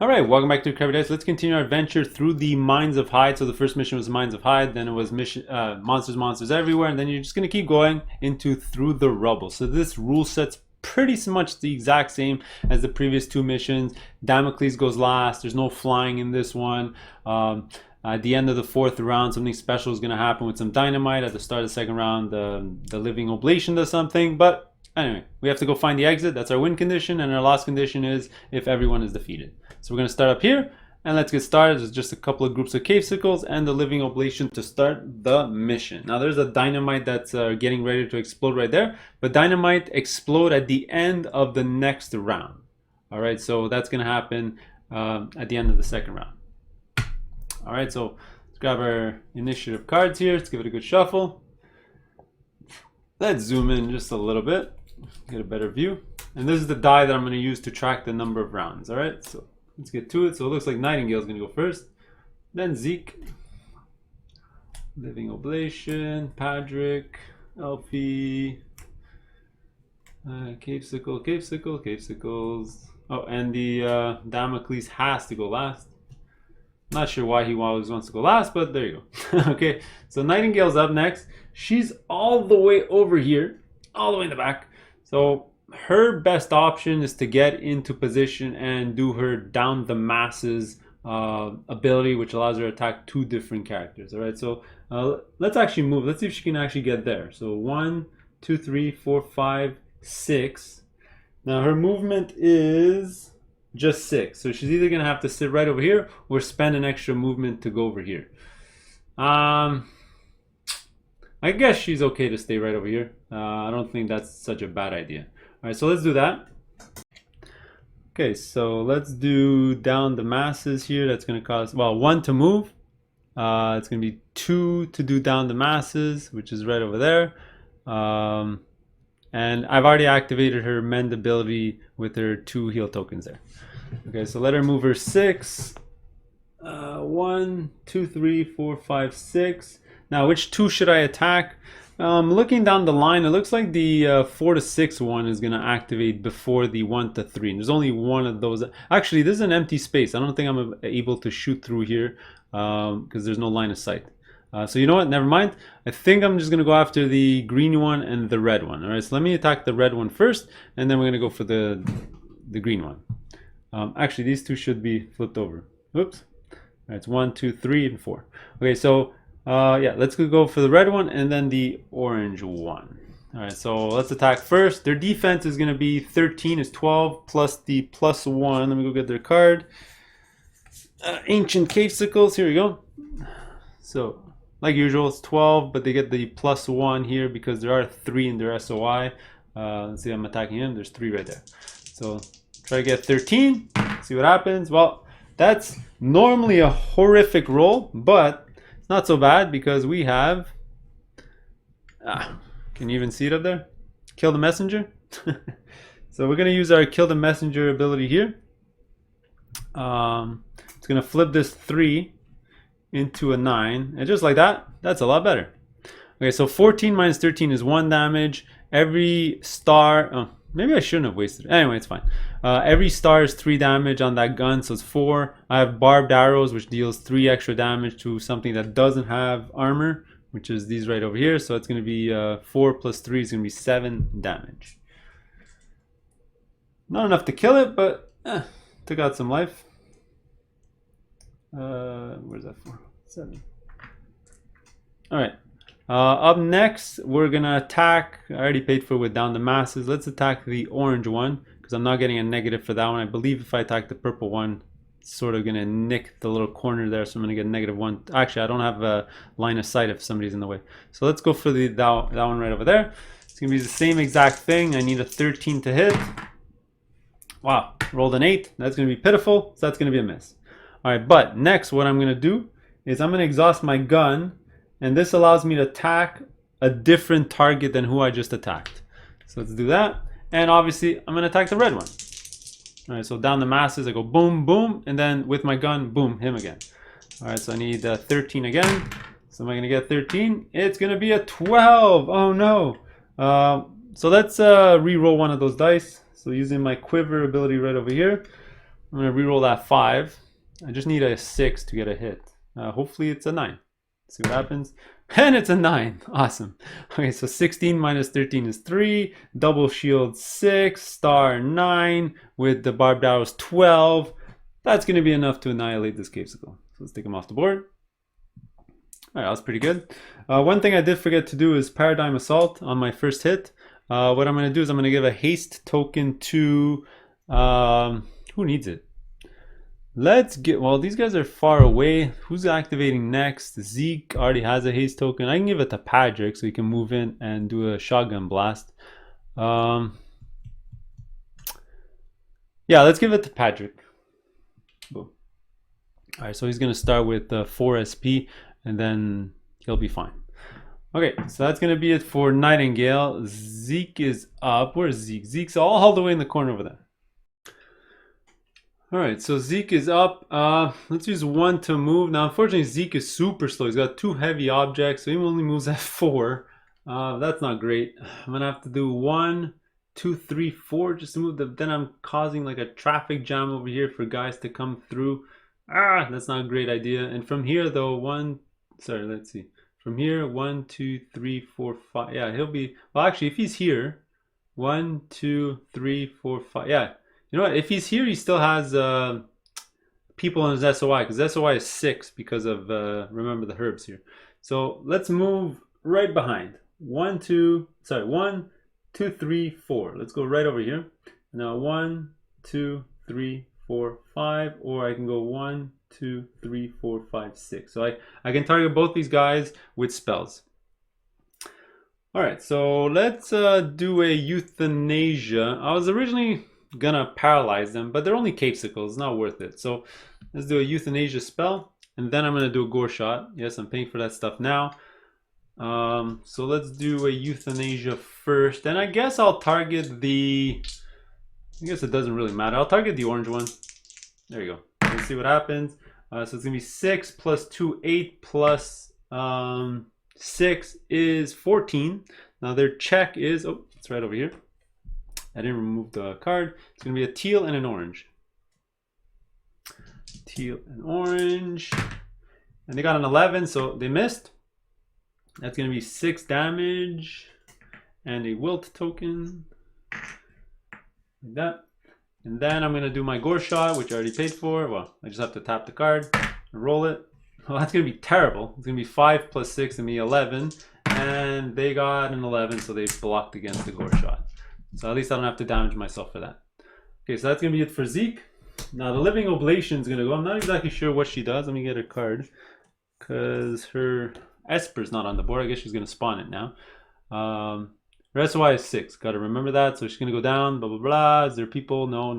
Alright, welcome back to Crappy Dice. Let's continue our adventure through the Mines of Hyde. So the first mission was Mines of Hyde, then it was monsters everywhere, and then you're just going to keep going into through the Rubble. So this rule set's pretty much the exact same as the previous two missions. Damocles goes last, there's no flying in this one. At the end of the fourth round, something special is going to happen with some dynamite. At the start of the second round, the living oblation does something, but anyway, we have to go find the exit. That's our win condition, and our loss condition is if everyone is defeated. So we're going to start up here, and let's get started. There's just a couple of groups of cave sickles and the living oblation to start the mission. Now there's a dynamite that's getting ready to explode right there, but dynamite explode at the end of the next round. All right, so that's going to happen at the end of the second round. All right, so let's grab our initiative cards here. Let's give it a good shuffle. Let's zoom in just a little bit, get a better view. And this is the die that I'm going to use to track the number of rounds. All right, so let's get to it. So it looks like Nightingale is going to go first, then Zeke, living oblation, Patrick, Elfie, cave sickle, cave sickle, cave sickles. Oh, and the Damocles has to go last. Not sure why he always wants to go last, but there you go. Okay, so Nightingale's up next. She's all the way over here, all the way in the back. So her best option is to get into position and do her down the masses ability, which allows her to attack two different characters. All right, so let's actually move. Let's see if she can actually get there. So 1, 2, 3, 4, 5, 6. Now her movement is just 6, so she's either gonna have to sit right over here or spend an extra movement to go over here. I guess she's okay to stay right over here. I don't think that's such a bad idea. All right, so let's do that. Okay, so let's do down the masses here. That's gonna cost, well, 1 to move. It's gonna be 2 to do down the masses, which is right over there. And I've already activated her mend ability with her 2 heal tokens there. Okay, so let her move her 6. 1, 2, 3, 4, 5, 6. Now, which 2 should I attack? Looking down the line, it looks like the 4 to 6 one is going to activate before the 1 to 3. And there's only one of those. Actually, this is an empty space. I don't think I'm able to shoot through here because there's no line of sight. So you know what? Never mind. I think I'm just going to go after the green one and the red one. All right, so let me attack the red one first, and then we're going to go for the green one. Actually, these 2 should be flipped over. Oops. All right, it's 1, 2, 3, and 4. Okay, so yeah, let's go for the red one and then the orange one. All right, so let's attack first. Their defense is going to be 13 is 12 plus the +1. Let me go get their card. Ancient cave sickles. Here we go. So like usual, it's 12, but they get the +1 here because there are 3 in their SOI. Let's see, I'm attacking him. There's 3 right there. So try to get 13. See what happens. Well, that's normally a horrific roll, but it's not so bad because we have. Can you even see it up there? Kill the messenger. So we're going to use our kill the messenger ability here. It's going to flip this 3 into a 9, and just like that, that's a lot better. Okay, so 14 minus 13 is 1 damage. Every star, oh, maybe I shouldn't have wasted it. Anyway, it's fine. Every star is 3 damage on that gun, so it's 4. I have barbed arrows, which deals 3 extra damage to something that doesn't have armor, which is these right over here. So it's going to be 4 plus 3 is going to be 7 damage. Not enough to kill it, but took out some life. Where's that for? 7. All right. Up next, we're gonna attack. I already paid for it with down the masses. Let's attack the orange one because I'm not getting a negative for that one. I believe if I attack the purple one, it's sort of gonna nick the little corner there, so I'm gonna get -1. Actually, I don't have a line of sight if somebody's in the way. So let's go for that one right over there. It's gonna be the same exact thing. I need a 13 to hit. Wow, rolled an 8. That's gonna be pitiful. So that's gonna be a miss. All right, but next what I'm going to do is I'm going to exhaust my gun, and this allows me to attack a different target than who I just attacked. So let's do that, and obviously I'm going to attack the red one. All right, so down the masses, I go boom, boom, and then with my gun, boom, him again. All right, so I need 13 again. So am I going to get 13? It's going to be a 12. Oh no. So let's re-roll one of those dice. So using my quiver ability right over here. I'm going to reroll that 5. I just need a 6 to get a hit. Hopefully it's a 9. Let's see what happens. And it's a 9. Awesome. Okay, so 16 minus 13 is 3. Double shield 6. Star 9. With the barbed arrows 12. That's going to be enough to annihilate this Cavesicle. So let's take him off the board. Alright, that was pretty good. One thing I did forget to do is Paradigm Assault on my first hit. What I'm going to do is I'm going to give a haste token to... who needs it? Let's get... Well, these guys are far away. Who's activating next? Zeke already has a haste token. I can give it to Patrick so he can move in and do a shotgun blast. Yeah, let's give it to Patrick. Boom. Alright, so he's going to start with 4 SP. And then he'll be fine. Okay, so that's going to be it for Nightingale. Zeke is up. Where's Zeke? Zeke's all the way in the corner over there. Alright, so Zeke is up. Let's use 1 to move. Now, unfortunately, Zeke is super slow. He's got 2 heavy objects, so he only moves at 4. That's not great. I'm going to have to do 1, 2, 3, 4 just to move. Then I'm causing like a traffic jam over here for guys to come through. That's not a great idea. And from here, though, let's see. From here, 1, 2, 3, 4, 5. Yeah, he'll be... Well, actually, if he's here, 1, 2, 3, 4, 5. Yeah, you know what? If he's here, he still has people on his SOI, because SOI is 6 because of, remember the herbs here. So let's move right behind. 1, 2, 3, 4. Let's go right over here. Now, 1, 2, 3, 4, 5, or I can go 1, 2, 3, 4, 5, 6. So I can target both these guys with spells. Alright, so let's do a Euthanasia. I was originally gonna paralyze them, but they're only Cavesicles, it's not worth it. So let's do a Euthanasia spell, and then I'm gonna do a Gore Shot. Yes, I'm paying for that stuff now. So let's do a Euthanasia first, and I guess I'll target the... I guess it doesn't really matter. I'll target the orange one. There you go. Let's see what happens. So it's going to be 6 plus 2, 8 plus 6 is 14. Now their check is... Oh, it's right over here. I didn't remove the card. It's going to be a teal and an orange. Teal and orange. And they got an 11, so they missed. That's going to be 6 damage. And a wilt token. Like that. And then I'm going to do my Gore Shot, which I already paid for. Well, I just have to tap the card and roll it. Well, that's going to be terrible. It's going to be 5 plus 6 and me 11. And they got an 11, so they blocked against the Gore Shot. So at least I don't have to damage myself for that. Okay, so that's going to be it for Zeke. Now the Living Oblation is going to go. I'm not exactly sure what she does. Let me get her card. Because her Esper's not on the board. I guess she's going to spawn it now. Her SOI is 6. Got to remember that. So she's going to go down. Blah, blah, blah. Is there people? No.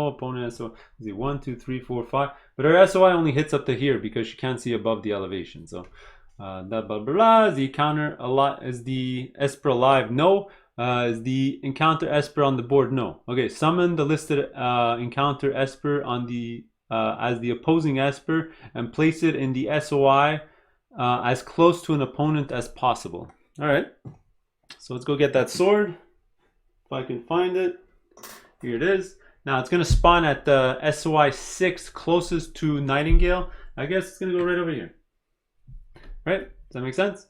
Opponent SOI. 1, 2, 3, 4, 5. But her SOI only hits up to here because she can't see above the elevation. So that blah, blah, blah. Is the encounter alive? Is the Esper alive? No. Is the encounter Esper on the board? No. Okay. Summon the listed encounter Esper on the as the opposing Esper and place it in the SOI as close to an opponent as possible. All right. So let's go get that sword. If I can find it. Here it is. Now it's going to spawn at the SOI 6 closest to Nightingale. I guess it's going to go right over here. Right? Does that make sense?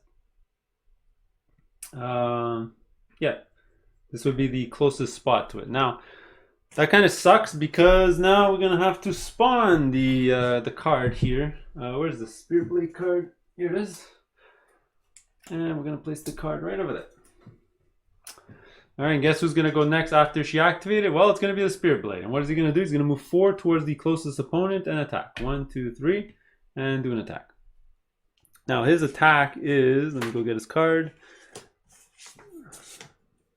Yeah. This would be the closest spot to it. Now, that kind of sucks because now we're going to have to spawn the card here. Where's the Spirit Blade card? Here it is. And we're going to place the card right over there. Alright, guess who's going to go next after she activated? Well, it's going to be the Spirit Blade. And what is he going to do? He's going to move 4 towards the closest opponent and attack. 1, 2, 3. And do an attack. Now, his attack is... Let me go get his card.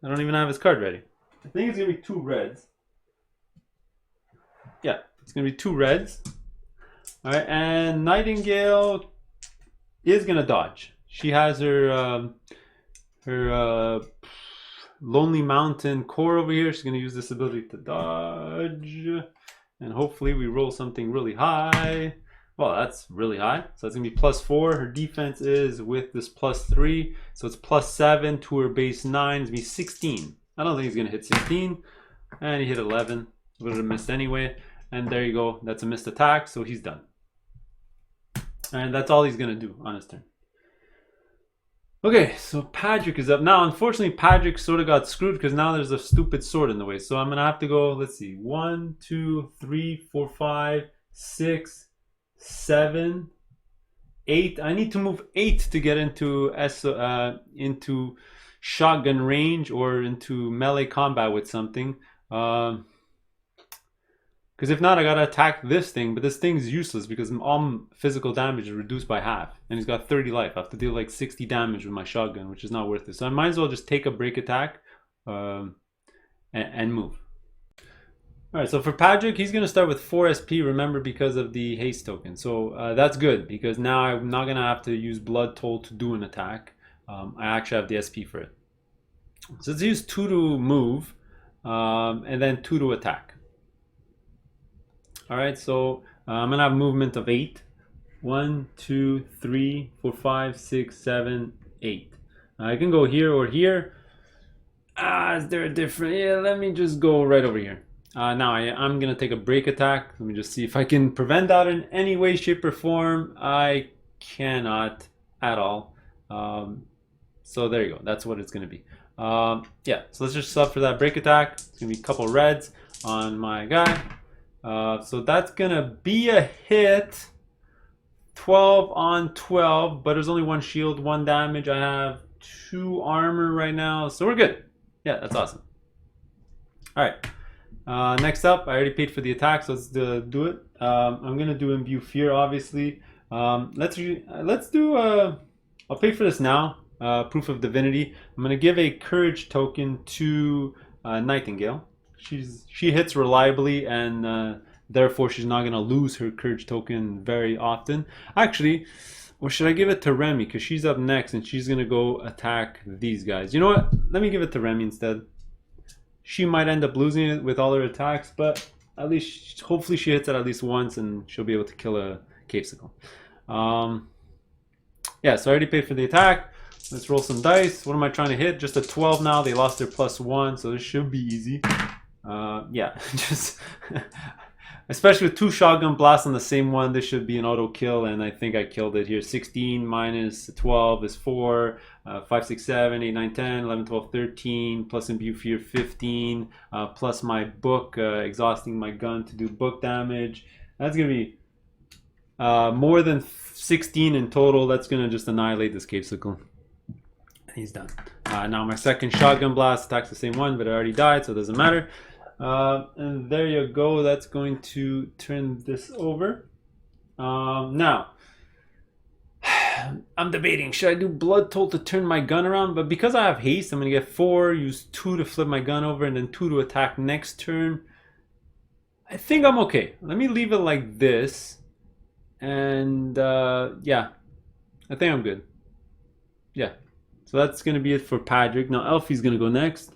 I don't even have his card ready. I think it's going to be 2 reds. Yeah, it's going to be 2 reds. Alright, and Nightingale is going to dodge. She has her Lonely Mountain core over here. She's going to use this ability to dodge. And hopefully we roll something really high. Well, that's really high. So that's going to be +4. Her defense is with this +3. So it's +7 to her base 9. It's going to be 16. I don't think he's going to hit 16. And he hit 11. Would have missed anyway. and there you go. That's a missed attack, so he's done. And that's all he's gonna do on his turn. Okay, so Patrick is up. Now, unfortunately, Patrick sort of got screwed because now there's a stupid sword in the way. So I'm gonna have to go, let's see, 1, 2, 3, 4, 5, 6, 7, 8. I need to move 8 to get into into shotgun range or into melee combat with something. Because if not, I gotta attack this thing, but this thing's useless because all physical damage is reduced by half. And he's got 30 life. I have to deal like 60 damage with my shotgun, which is not worth it. So I might as well just take a break attack and move. Alright, so for Patrick, he's gonna start with 4 SP, remember, because of the haste token. So that's good, because now I'm not gonna have to use Blood Toll to do an attack. I actually have the SP for it. So let's use 2 to move, and then 2 to attack. All right, so I'm gonna have movement of 8. 1, 2, 3, 4, 5, 6, 7, 8. I can go here or here. Is there a different? Yeah, let me just go right over here. Now I'm gonna take a break attack. Let me just see if I can prevent that in any way, shape, or form. I cannot at all. So there you go. That's what it's gonna be. Yeah, so let's just suffer that break attack. It's gonna be a couple reds on my guy. So that's gonna be a hit. 12 on 12, but there's only 1 shield, 1 damage. I have 2 armor right now, so we're good. Yeah, that's awesome. All right. Next up, I already paid for the attack, so let's do it. I'm gonna do imbue fear, obviously. Let's do. I'll pay for this now. Proof of divinity. I'm gonna give a courage token to Nightingale. She hits reliably, and therefore she's not gonna lose her courage token very often. Actually, or should I give it to Remy, because she's up next and she's gonna go attack these guys? You know what? Let me give it to Remy instead. She might end up losing it with all her attacks, but at least hopefully she hits it at least once and she'll be able to kill a Capesicle. Yeah, so I already paid for the attack. Let's roll some dice. What am I trying to hit? Just a 12 now. They lost their +1, so this should be easy. Yeah, just especially with 2 shotgun blasts on the same one, this should be an auto kill, and I think I killed it here. 16 minus 12 is 4, 5, 6, 7, 8, 9, 10, 11, 12, 13, plus imbue fear 15, plus my book, exhausting my gun to do book damage. That's gonna be more than 16 in total. That's gonna just annihilate this Capesicle. He's done. Now my second shotgun blast attacks the same one, but it already died, so it doesn't matter. And there you go. That's going to turn this over. Now, I'm debating, should I do Blood Toll to turn my gun around? But because I have haste, I'm going to get 4, use 2 to flip my gun over, and then 2 to attack next turn. I think I'm okay. Let me leave it like this. And yeah, I think I'm good. Yeah. So that's going to be it for Patrick. Now Elfie's going to go next.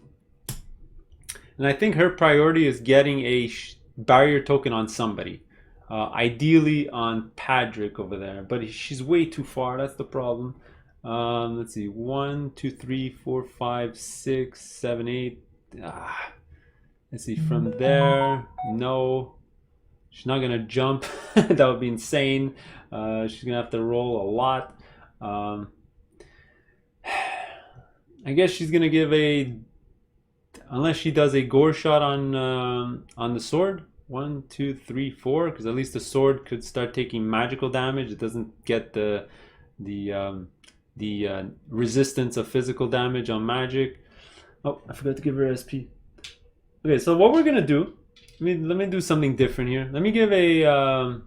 And I think her priority is getting a barrier token on somebody. Ideally on Patrick over there. But she's way too far. That's the problem. Let's see. 1, 2, 3, 4, 5, 6, 7, 8. Let's see. From there. No. She's not going to jump. That would be insane. She's going to have to roll a lot. I guess she's gonna give a, unless she does a gore shot on the sword. 1, 2, 3, 4, because at least the sword could start taking magical damage. It doesn't get the resistance of physical damage on magic. Oh, I forgot to give her SP. Okay, so what we're gonna do? Let me do something different here. Let me give a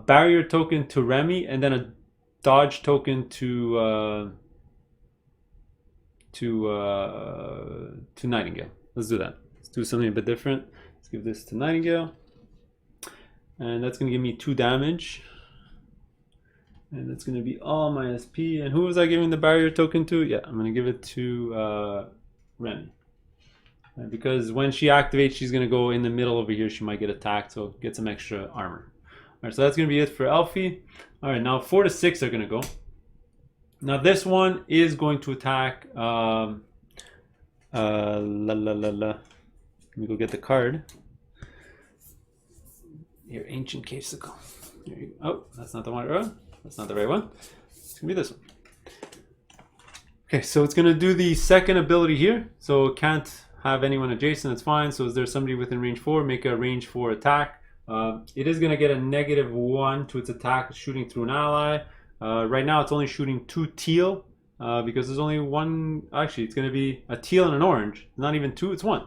barrier token to Remy, and then a dodge token to Nightingale. Let's do that. Let's do something a bit different. Let's give this to Nightingale, and that's gonna give me 2 damage, and that's gonna be all my SP. And who was I giving the barrier token to? Yeah, I'm gonna give it to Remy, because when she activates, she's gonna go in the middle over here. She might get attacked, so get some extra armor. All right, so that's gonna be it for Elfie. All right, now 4 to 6 are gonna go. Now this one is going to attack Let me go get the card. Your ancient Casicle. Oh, that's not the one. That's not the right one. It's gonna be this one. Okay, so it's gonna do the second ability here. So it can't have anyone adjacent. It's fine. So is there somebody within range 4? Make a range 4 attack. It is gonna get a -1 to its attack shooting through an ally. Right now it's only shooting 2 teal because there's only one. Actually, it's gonna be a teal and an orange. Not even 2. It's 1.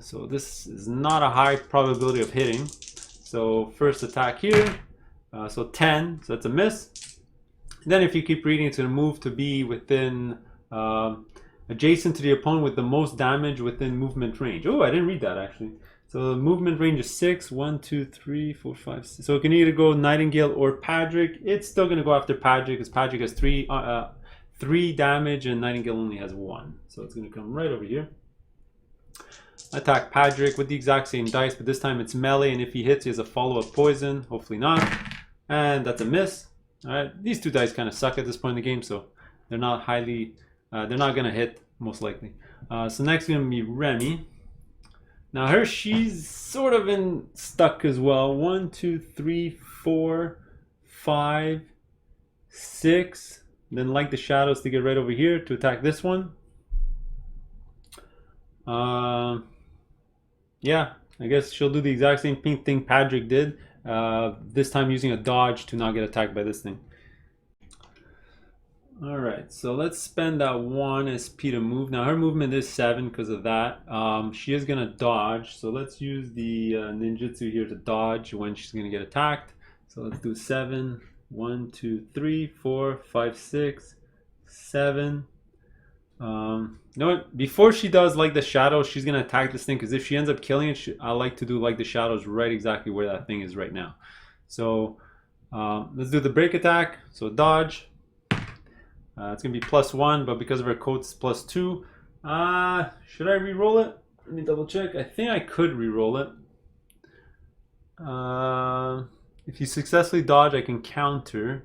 So this is not a high probability of hitting. So first attack here, so 10, so that's a miss. Then if you keep reading, it's going to move to be within, adjacent to the opponent with the most damage within movement range. Oh, I didn't read that actually. So the movement range is 6, 1, 2, 3, 4, 5, 6. So it can either go Nightingale or Padrick. It's still going to go after Padrick because Padrick has 3 damage and Nightingale only has 1. So it's going to come right over here. Attack Padrick with the exact same dice, but this time it's melee, and if he hits, he has a follow-up poison. Hopefully not. And that's a miss. Alright, these 2 dice kind of suck at this point in the game, so they're not highly, they're not going to hit, most likely. So next is going to be Remy. Now she's sort of stuck as well. 1, 2, 3, 4, 5, 6. Then like the shadows to get right over here to attack this one. Yeah, I guess she'll do the exact same thing Padrick did. This time using a dodge to not get attacked by this thing. Alright, so let's spend that 1 SP to move. Now her movement is 7 because of that. She is going to dodge. So let's use the ninjutsu here to dodge when she's going to get attacked. So let's do 7. 1, 2, 3, 4, 5, 6, 7. You know what? Before she does like the shadows, she's gonna attack this thing because if she ends up killing it, I like to do like the shadows right exactly where that thing is right now. So let's do the break attack. So dodge. It's gonna be +1, but because of her code, it's +2. Should I re-roll it? Let me double check. I think I could re-roll it. If you successfully dodge, I can counter.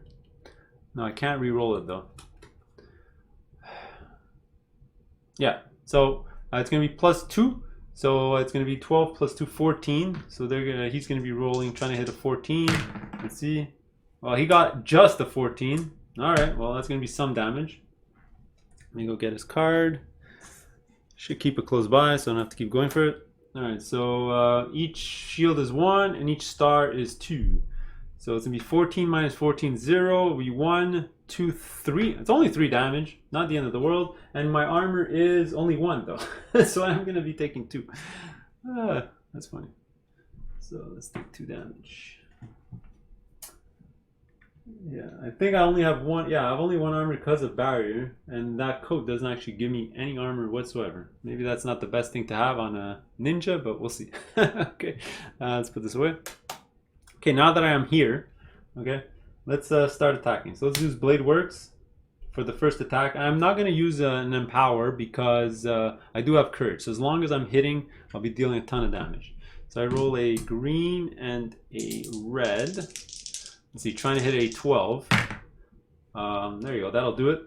No, I can't re-roll it though. Yeah, so it's going to be +2. So it's going to be 12 + 2, 14. So he's going to be rolling, trying to hit a 14. Let's see. Well, he got just a 14. All right, well, that's going to be some damage. Let me go get his card. Should keep it close by so I don't have to keep going for it. All right, so each shield is 1 and each star is 2. So it's going to be 14 minus 14, 0. It'll be 1, 2, 3. It's only 3 damage. Not the end of the world. And my armor is only 1 though. So I'm going to be taking 2. That's funny. So let's take 2 damage. Yeah, I think I only have 1. Yeah, I have only 1 armor because of barrier. And that coat doesn't actually give me any armor whatsoever. Maybe that's not the best thing to have on a ninja, but we'll see. Okay, let's put this away. Okay, now that I am here, okay, let's start attacking. So let's use Blade Works for the first attack. I'm not going to use an Empower because I do have Courage. So as long as I'm hitting, I'll be dealing a ton of damage. So I roll a green and a red. Let's see, trying to hit a 12. There you go, that'll do it.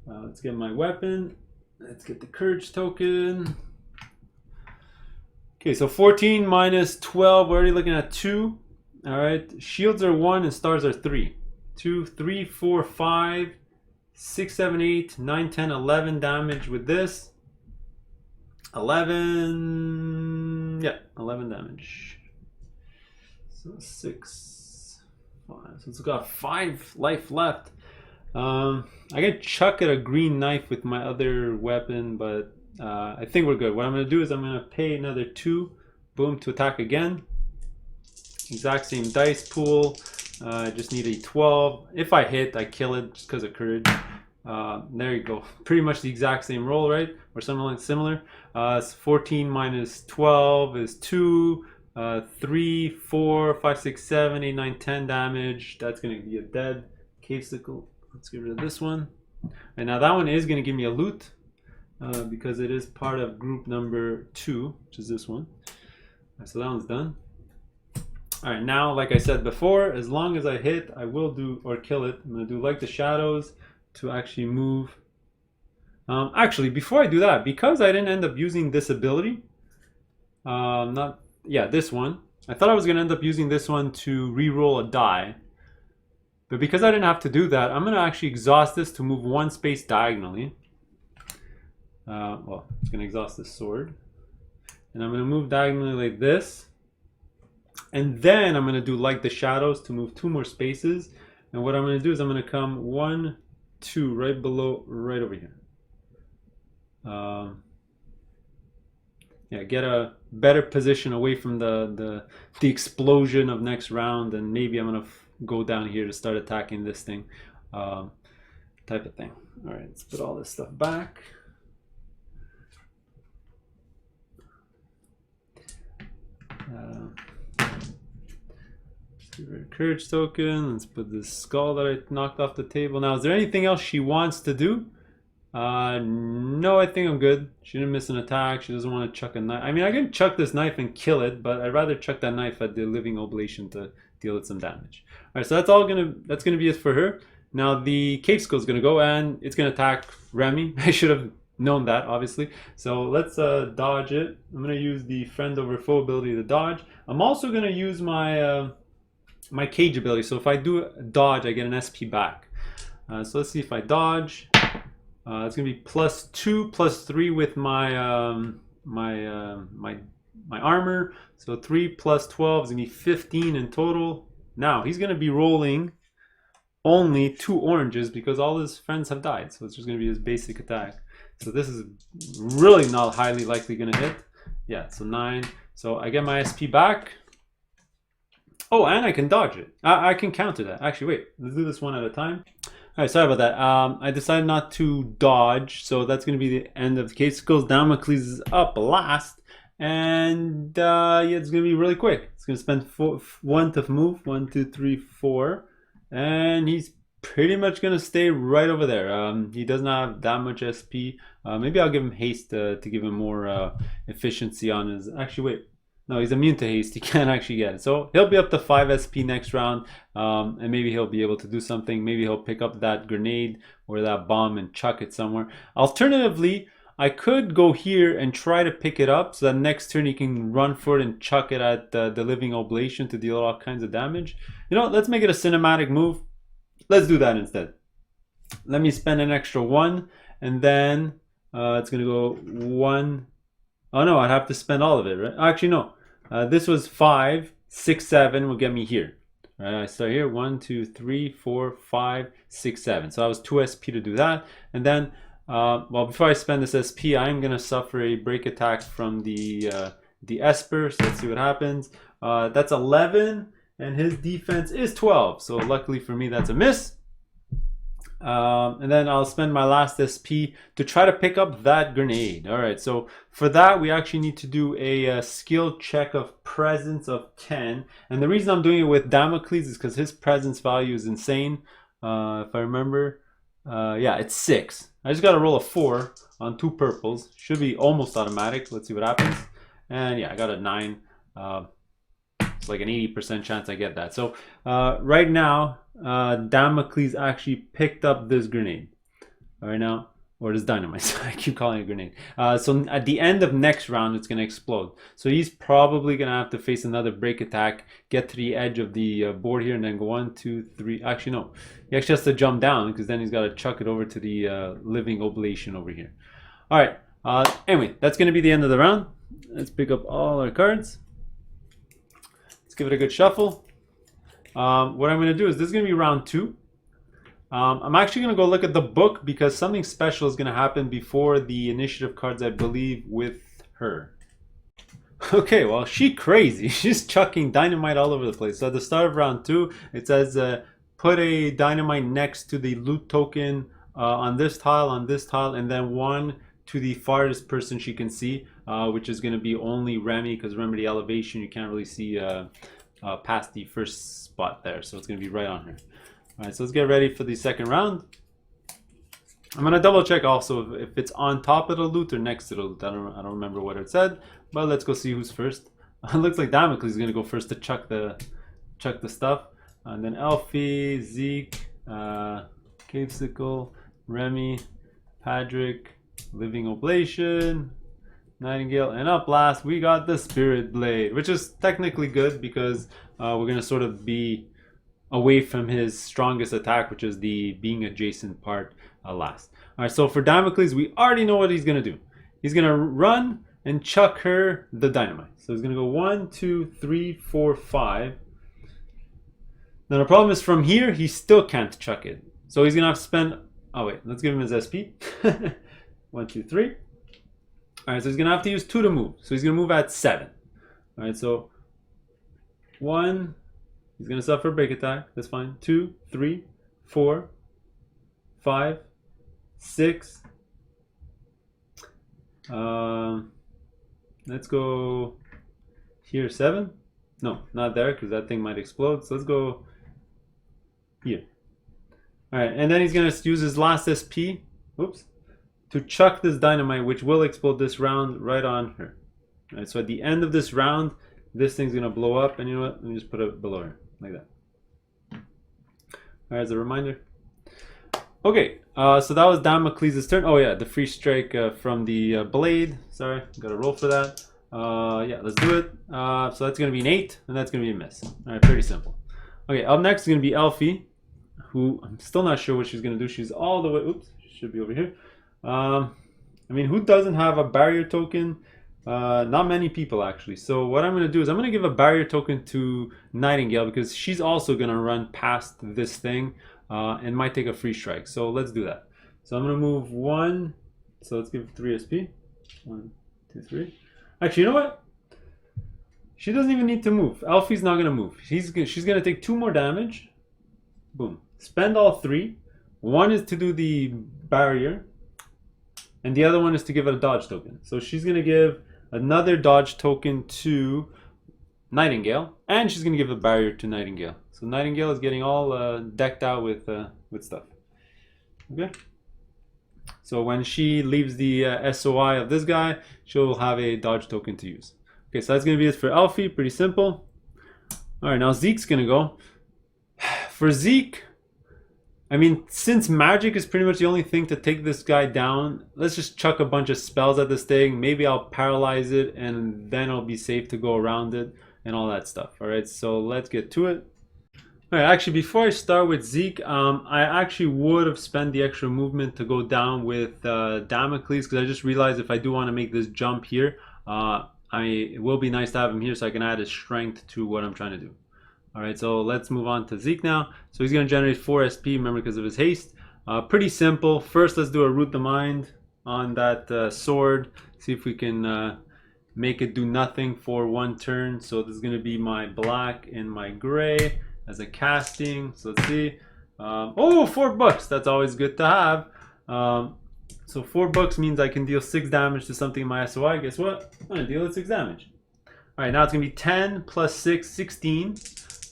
Let's get my weapon. Let's get the Courage token. Okay, so 14 minus 12, we're already looking at 2. All right, shields are 1 and stars are 3. 2, 3, 4, 5, 6, 7, 8, 9, 10, 11 damage with this. 11, yeah, 11 damage. So 6, 5. So it's got 5 life left. I can chuck at a green knife with my other weapon, but I think we're good. What I'm going to do is I'm going to pay another 2, boom, to attack again. Exact same dice pool. I just need a 12. If I hit, I kill it just because of Courage. There you go. Pretty much the exact same roll, right? Or something like similar. It's 14 minus 12 is 2. 3, 4, 5, 6, 7, 8, 9, 10 damage. That's going to be a dead Casicle. Let's get rid of this one. And now that one is going to give me a loot because it is part of group number 2, which is this one. So that one's done. Alright, now, like I said before, as long as I hit, I will do, or kill it. I'm going to do like the shadows to actually move Actually, before I do that, because I didn't end up using this ability, this one. I thought I was going to end up using this one to re-roll a die. But because I didn't have to do that, I'm going to actually exhaust this to move one space diagonally. Well, it's going to exhaust this sword. And I'm going to move diagonally like this. And then I'm going to do like the shadows to move 2 more spaces. And what I'm going to do is I'm going to come 1, 2 right below, right over here. Yeah, get a better position away from the explosion of next round, and maybe I'm gonna go down here to start attacking this thing, type of thing. All right, let's put all this stuff back. Let's give her a courage token. Let's put this skull that I knocked off the table. Now, is there anything else she wants to do? No, I think I'm good. She didn't miss an attack. She doesn't want to chuck a knife. I mean, I can chuck this knife and kill it, but I'd rather chuck that knife at the living oblation to deal it some damage. All right, so that's gonna be it for her. Now the cape skull is gonna go and it's gonna attack Remy. I should have known that, obviously. So let's dodge it. I'm gonna use the friend over foe ability to dodge. I'm also gonna use my my cage ability. So if I do dodge, I get an SP back. So let's see if I dodge. It's gonna be +2 +3 with my my armor. So 3 + 12 is gonna be 15 in total. Now he's gonna be rolling only 2 oranges because all his friends have died. So it's just gonna be his basic attack. So this is really not highly likely gonna hit. Yeah, so 9. So I get my SP back. Oh, and I can dodge it. I can counter that. Actually, wait. Let's do this one at a time. All right, sorry about that. I decided not to dodge, so that's going to be the end of the case. Goes Damocles is up last, and yeah, it's going to be really quick. It's going to spend 1 to move, 1, 2, 3, 4, and he's pretty much going to stay right over there. He does not have that much SP. Maybe I'll give him haste to give him more efficiency on his. Actually, wait. No, he's immune to haste. He can't actually get it. So he'll be up to 5 SP next round. And maybe he'll be able to do something. Maybe he'll pick up that grenade or that bomb and chuck it somewhere. Alternatively, I could go here and try to pick it up so that next turn he can run for it and chuck it at the living oblation to deal all kinds of damage. You know, let's make it a cinematic move. Let's do that instead. Let me spend an extra 1. And then it's going to go 1. Oh no, I'd have to spend all of it, right? Actually, no. This was 5, 6, 7 will get me here. All right, I start here. 1, 2, 3, 4, 5, 6, 7. So that was 2 SP to do that. And then, well, before I spend this SP, I'm gonna suffer a break attack from the Esper. So let's see what happens. That's 11, and his defense is 12. So luckily for me, that's a miss. And then I'll spend my last SP to try to pick up that grenade. All right, so for that, we actually need to do a skill check of presence of 10. And the reason I'm doing it with Damocles is because his presence value is insane. If I remember, yeah, it's 6. I just got to roll a 4 on 2 purples. Should be almost automatic. Let's see what happens. And yeah, I got a 9. It's like an 80% chance I get that. So right now, Damocles actually picked up this grenade. All right now, or this dynamite. I keep calling it a grenade. So at the end of next round, it's going to explode. So he's probably going to have to face another break attack, get to the edge of the board here, and then go 1, 2, 3. Actually, no. He actually has to jump down because then he's got to chuck it over to the living oblation over here. All right. Anyway, that's going to be the end of the round. Let's pick up all our cards. Let's give it a good shuffle. What I'm going to do is this is going to be round 2. I'm actually going to go look at the book because something special is going to happen before the initiative cards, I believe, with her. Okay, well, she's crazy. She's chucking dynamite all over the place. So at the start of round 2, it says put a dynamite next to the loot token on this tile, and then 1 to the farthest person she can see, which is going to be only Remy, because remember the elevation, you can't really see past the first spot there, so it's going to be right on her. All right, so let's get ready for the second round. I'm going to double check also if it's on top of the loot or next to the loot. I don't remember what it said, but let's go see who's first. It looks like Damocles is going to go first to chuck the stuff, and then Elfie, Zeke, Cavesicle, Remy, Patrick, Living Oblation, Nightingale, and up last we got the Spirit Blade, which is technically good because we're going to sort of be away from his strongest attack, which is the being adjacent part last. All right, so for Damocles, we already know what he's going to do. He's going to run and chuck her the dynamite. So he's going to go 1, 2, 3, 4, 5. Now the problem is from here, he still can't chuck it. So he's going to have to spend... Oh wait, let's give him his SP. 1, 2, 3. All right, so he's going to have to use 2 to move. So he's going to move at 7. All right, so 1, he's going to suffer a break attack. That's fine. 2, 3, 4, 5, 6. Let's go here, 7. No, not there because that thing might explode. So let's go here. All right, and then he's going to use his last SP. Oops. To chuck this dynamite, which will explode this round right on her. All right, so at the end of this round, this thing's gonna blow up, and you know what? Let me just put it below her, like that. All right, as a reminder. Okay, so that was Damocles' turn. Oh yeah, the free strike from the blade. Sorry, gotta roll for that. Yeah, let's do it. So that's gonna be an 8, and that's gonna be a miss. All right, pretty simple. Okay, up next is gonna be Elfie, who I'm still not sure what she's gonna do. She's all the way. Oops, she should be over here. I mean, who doesn't have a barrier token? Not many people actually. So what I'm going to do is I'm going to give a barrier token to Nightingale because she's also going to run past this thing and might take a free strike. So let's do that. So I'm going to move 1. So let's give 3 SP. 1, 2, 3. Actually, you know what? She doesn't even need to move. Elfie's not going to move. She's going to take 2 more damage. Boom. Spend all 3. 1 is to do the barrier. And the other one is to give it a dodge token. So she's going to give another dodge token to Nightingale. And she's going to give a barrier to Nightingale. So Nightingale is getting all decked out with stuff. Okay. So when she leaves the SOI of this guy, she'll have a dodge token to use. Okay, so that's going to be it for Elfie. Pretty simple. All right, now Zeke's going to go. For Zeke... I mean, since magic is pretty much the only thing to take this guy down, let's just chuck a bunch of spells at this thing. Maybe I'll paralyze it and then it'll be safe to go around it and all that stuff. All right, so let's get to it. All right, actually, before I start with Zeke, I actually would have spent the extra movement to go down with Damocles because I just realized if I do want to make this jump here, it will be nice to have him here so I can add his strength to what I'm trying to do. All right, so let's move on to Zeke now. So he's going to generate 4 SP, remember, because of his haste. Pretty simple. First, let's do a Root the Mind on that sword. See if we can make it do nothing for 1 turn. So this is going to be my black and my gray as a casting. So let's see. Oh, $4. That's always good to have. So $4 means I can deal 6 damage to something in my SOI. Guess what? I'm going to deal it 6 damage. All right, now it's going to be 10 plus 6, 16.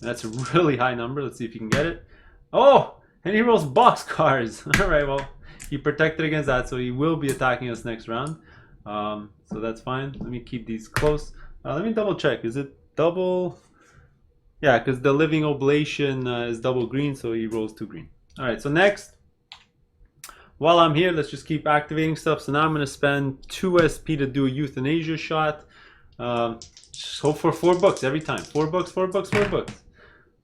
That's a really high number. Let's see if you can get it. Oh, and he rolls boxcars. All right, well, he protected against that, so he will be attacking us next round. So that's fine. Let me keep these close. Let me double check. Is it double? Yeah, because the Living Oblation is double green, so he rolls 2 green. All right, so next, while I'm here, let's just keep activating stuff. So now I'm going to spend 2 SP to do a Euthanasia shot. Just hope for $4 every time. $4, $4, $4.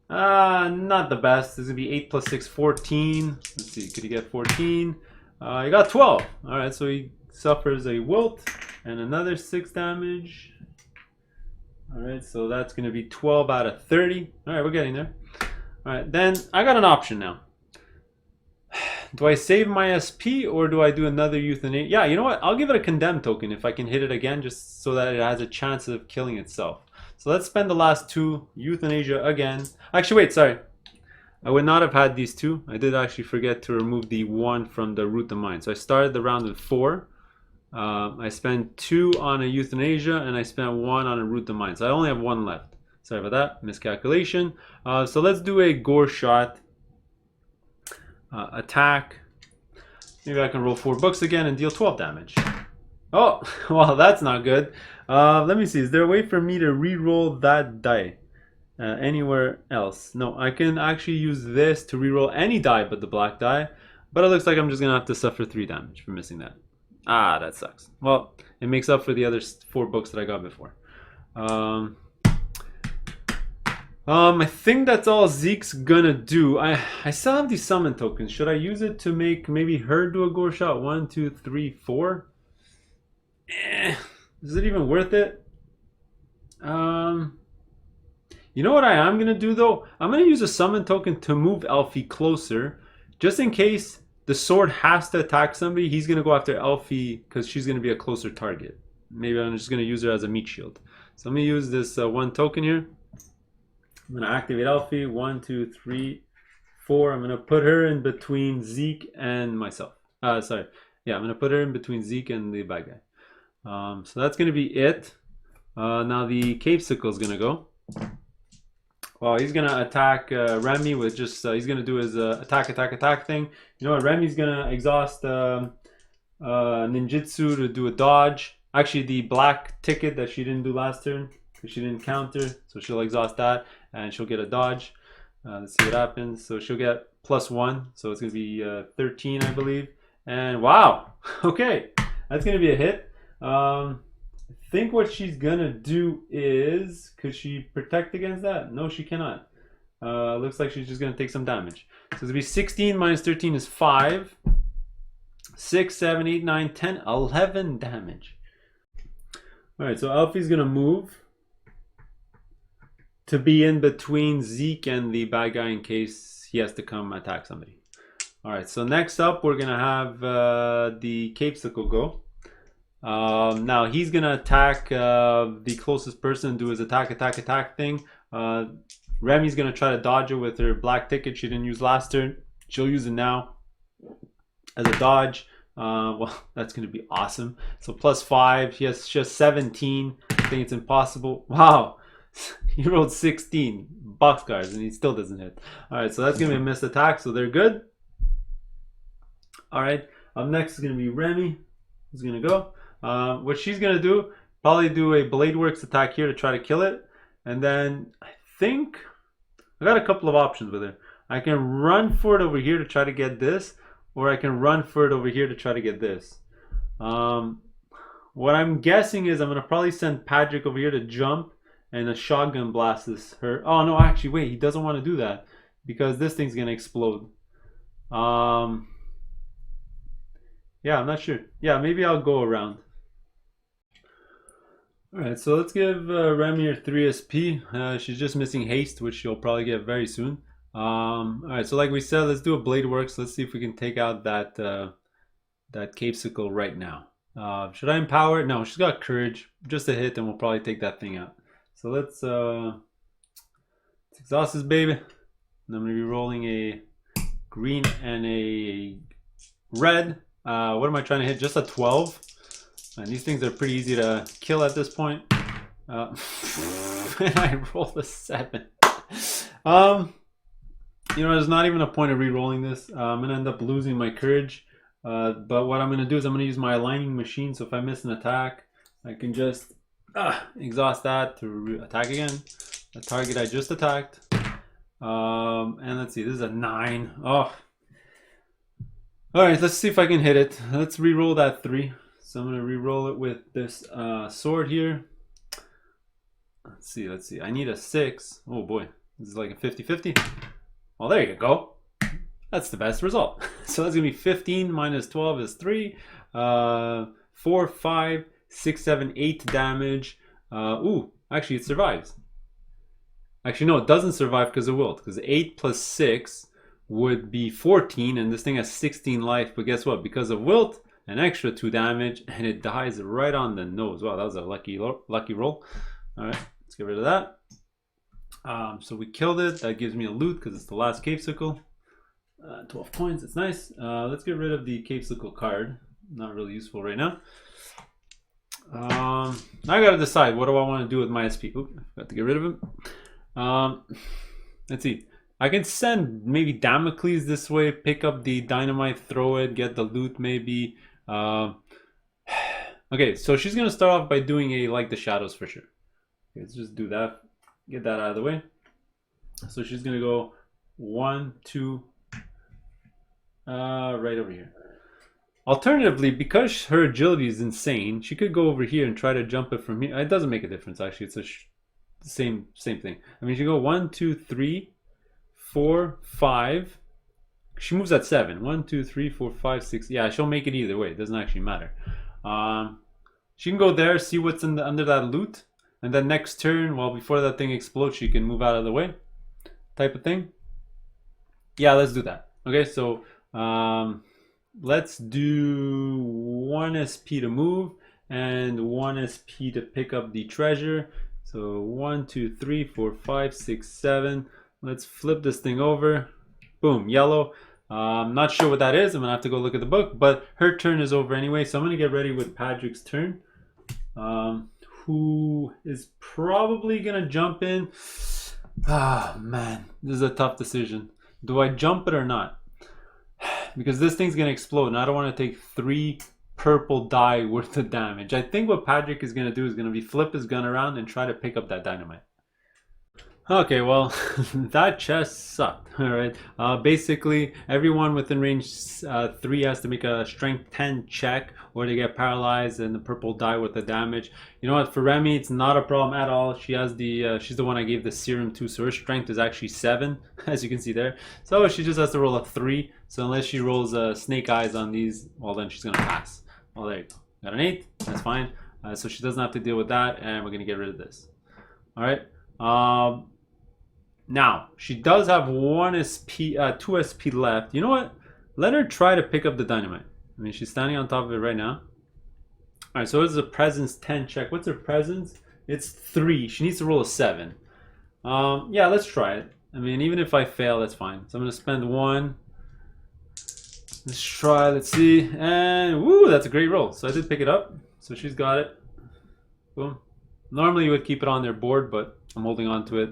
Not the best. This is going to be 8 plus 6, 14. Let's see, could he get 14? He got 12. All right, so he suffers a wilt and another 6 damage. All right, so that's going to be 12 out of 30. All right, we're getting there. All right, then I got an option now. Do I save my SP or do I do another Euthanasia? Yeah, you know what? I'll give it a Condemn token if I can hit it again just so that it has a chance of killing itself. So let's spend the last 2 Euthanasia again. Actually, wait, sorry. I would not have had these 2. I did actually forget to remove the 1 from the Root the Mind. So I started the round with 4. I spent 2 on a Euthanasia and I spent 1 on a Root the Mind. So I only have 1 left. Sorry about that. Miscalculation. So let's do a Gore Shot. Attack. Maybe I can roll $4 again and deal 12 damage. Oh, well, that's not good. Let me see. Is there a way for me to re-roll that die anywhere else? No, I can actually use this to re-roll any die but the black die. But it looks like I'm just gonna have to suffer 3 damage for missing that. Ah, that sucks. Well, it makes up for the other 4 books that I got before. I think that's all Zeke's gonna do. I still have these summon tokens. Should I use it to make maybe her do a gore shot? 1, 2, 3, 4. Is it even worth it? You know what I am gonna do though? I'm gonna use a summon token to move Elfie closer, just in case the sword has to attack somebody. He's gonna go after Elfie because she's gonna be a closer target. Maybe I'm just gonna use her as a meat shield. So I'm gonna use this 1 token here. I'm gonna activate Elfie. 1, 2, 3, 4. I'm gonna put her in between Zeke and myself. Sorry. Yeah, I'm gonna put her in between Zeke and the bad guy. So that's gonna be it. Now the Cave Sickle is gonna go. Well, he's gonna attack Remy with just he's gonna do his attack thing. You know what? Remy's gonna exhaust ninjutsu to do a dodge. Actually, the black ticket that she didn't do last turn because she didn't counter, so she'll exhaust that and she'll get a dodge. Let's see what happens. So she'll get +1, so it's gonna be 13, I believe. And wow, okay, that's gonna be a hit. I think what she's gonna do is, could she protect against that? No, she cannot. Looks like she's just gonna take some damage. So it's gonna be 16 minus 13 is 5. 6, 7, 8, 9, 10, 11 damage. Alright, so Elfie's gonna move to be in between Zeke and the bad guy in case he has to come attack somebody. Alright, so next up we're gonna have the Cape Sickle go. Now he's gonna attack the closest person and do his attack thing. Remy's gonna try to dodge it with her black ticket she didn't use last turn. She'll use it now as a dodge. Well, that's gonna be awesome. So +5. She has just 17. I think it's impossible. Wow, he rolled 16 boxcars and he still doesn't hit. All right, so that's gonna be a missed attack. So they're good. All right, up next is gonna be Remy. Who's gonna go? What she's gonna do, probably do a Blade Works attack here to try to kill it, and then I think I got a couple of options with her. I can run for it over here to try to get this, or I can run for it over here to try to get this. What I'm guessing is I'm gonna probably send Patrick over here to jump and a shotgun blast this her. Oh no, actually wait, he doesn't want to do that because this thing's gonna explode. Yeah, I'm not sure. Yeah, maybe I'll go around. Alright, so let's give Remy her 3 SP. She's just missing haste, which she'll probably get very soon. Alright, so like we said, let's do a Blade Works. Let's see if we can take out that that Cape Sickle right now. Should I empower it? No, she's got courage. Just a hit and we'll probably take that thing out. So let's exhaust this baby. And I'm going to be rolling a green and a red. What am I trying to hit? Just a 12. And these things are pretty easy to kill at this point. And I rolled a 7. You know, there's not even a point of re-rolling this. I'm going to end up losing my courage. But what I'm going to do is I'm going to use my aligning machine. So if I miss an attack, I can just exhaust that to attack again. The target I just attacked. And let's see, this is a 9. Oh. Alright, let's see if I can hit it. Let's re-roll that 3. So I'm going to re-roll it with this sword here. Let's see. I need a 6. Oh boy, this is like a 50-50. Well, there you go. That's the best result. So that's going to be 15 minus 12 is 3. 4, 5, 6, 7, 8 damage. Ooh, actually it survives. Actually, no, it doesn't survive because of wilt. Because 8 plus 6 would be 14, and this thing has 16 life. But guess what? Because of wilt, an extra 2 damage, and it dies right on the nose. Wow, that was a lucky roll. All right, let's get rid of that. So we killed it. That gives me a loot because it's the last Cave Sickle. 12 coins, it's nice. Let's get rid of the Cave Sickle card. Not really useful right now. Now I gotta decide, what do I want to do with my SP? Oop, got to get rid of him. Let's see. I can send maybe Damocles this way, pick up the dynamite, throw it, get the loot maybe. Okay, so she's gonna start off by doing a like the shadows for sure. Okay, let's just do that. Get that out of the way. So she's gonna go 1, 2, Right over here. Alternatively, because her agility is insane, she could go over here and try to jump it from here. It doesn't make a difference, actually. It's a same thing. I mean, she go 1, 2, 3, 4, 5. She moves at 7. 1, 2, 3, 4, 5, 6. Yeah, she'll make it either way. It doesn't actually matter. She can go there, see what's in under that loot, and then next turn, well, before that thing explodes, she can move out of the way, type of thing. Yeah, let's do that. Okay, so let's do 1 SP to move and 1 SP to pick up the treasure. So 1, 2, 3, 4, 5, 6, 7. Let's flip this thing over. Boom, yellow. I'm not sure what that is. I'm gonna have to go look at the book, but her turn is over anyway. So I'm gonna get ready with Patrick's turn, who is probably gonna jump in. Ah, man, this is a tough decision. Do I jump it or not? Because this thing's gonna explode, and I don't want to take 3 purple die worth of damage. I think what Patrick is gonna do is gonna be flip his gun around and try to pick up that dynamite. Okay, well, that chest sucked. All right. Basically, everyone within range 3 has to make a strength 10 check, or they get paralyzed and the purple die with the damage. You know what? For Remy, it's not a problem at all. She has the she's the one I gave the serum to, so her strength is actually 7, as you can see there. So she just has to roll a 3. So unless she rolls snake eyes on these, well, then she's gonna pass. Well, there you go. Got an 8. That's fine. So she doesn't have to deal with that, and we're gonna get rid of this. All right. Now, she does have 1 SP, 2 SP left. You know what? Let her try to pick up the dynamite. I mean, she's standing on top of it right now. Alright, so it's a presence 10 check. What's her presence? It's 3. She needs to roll a 7. Yeah, let's try it. I mean, even if I fail, that's fine. So I'm going to spend 1. Let's try, let's see. And, woo, that's a great roll. So I did pick it up. So she's got it. Boom. Normally you would keep it on their board, but I'm holding on to it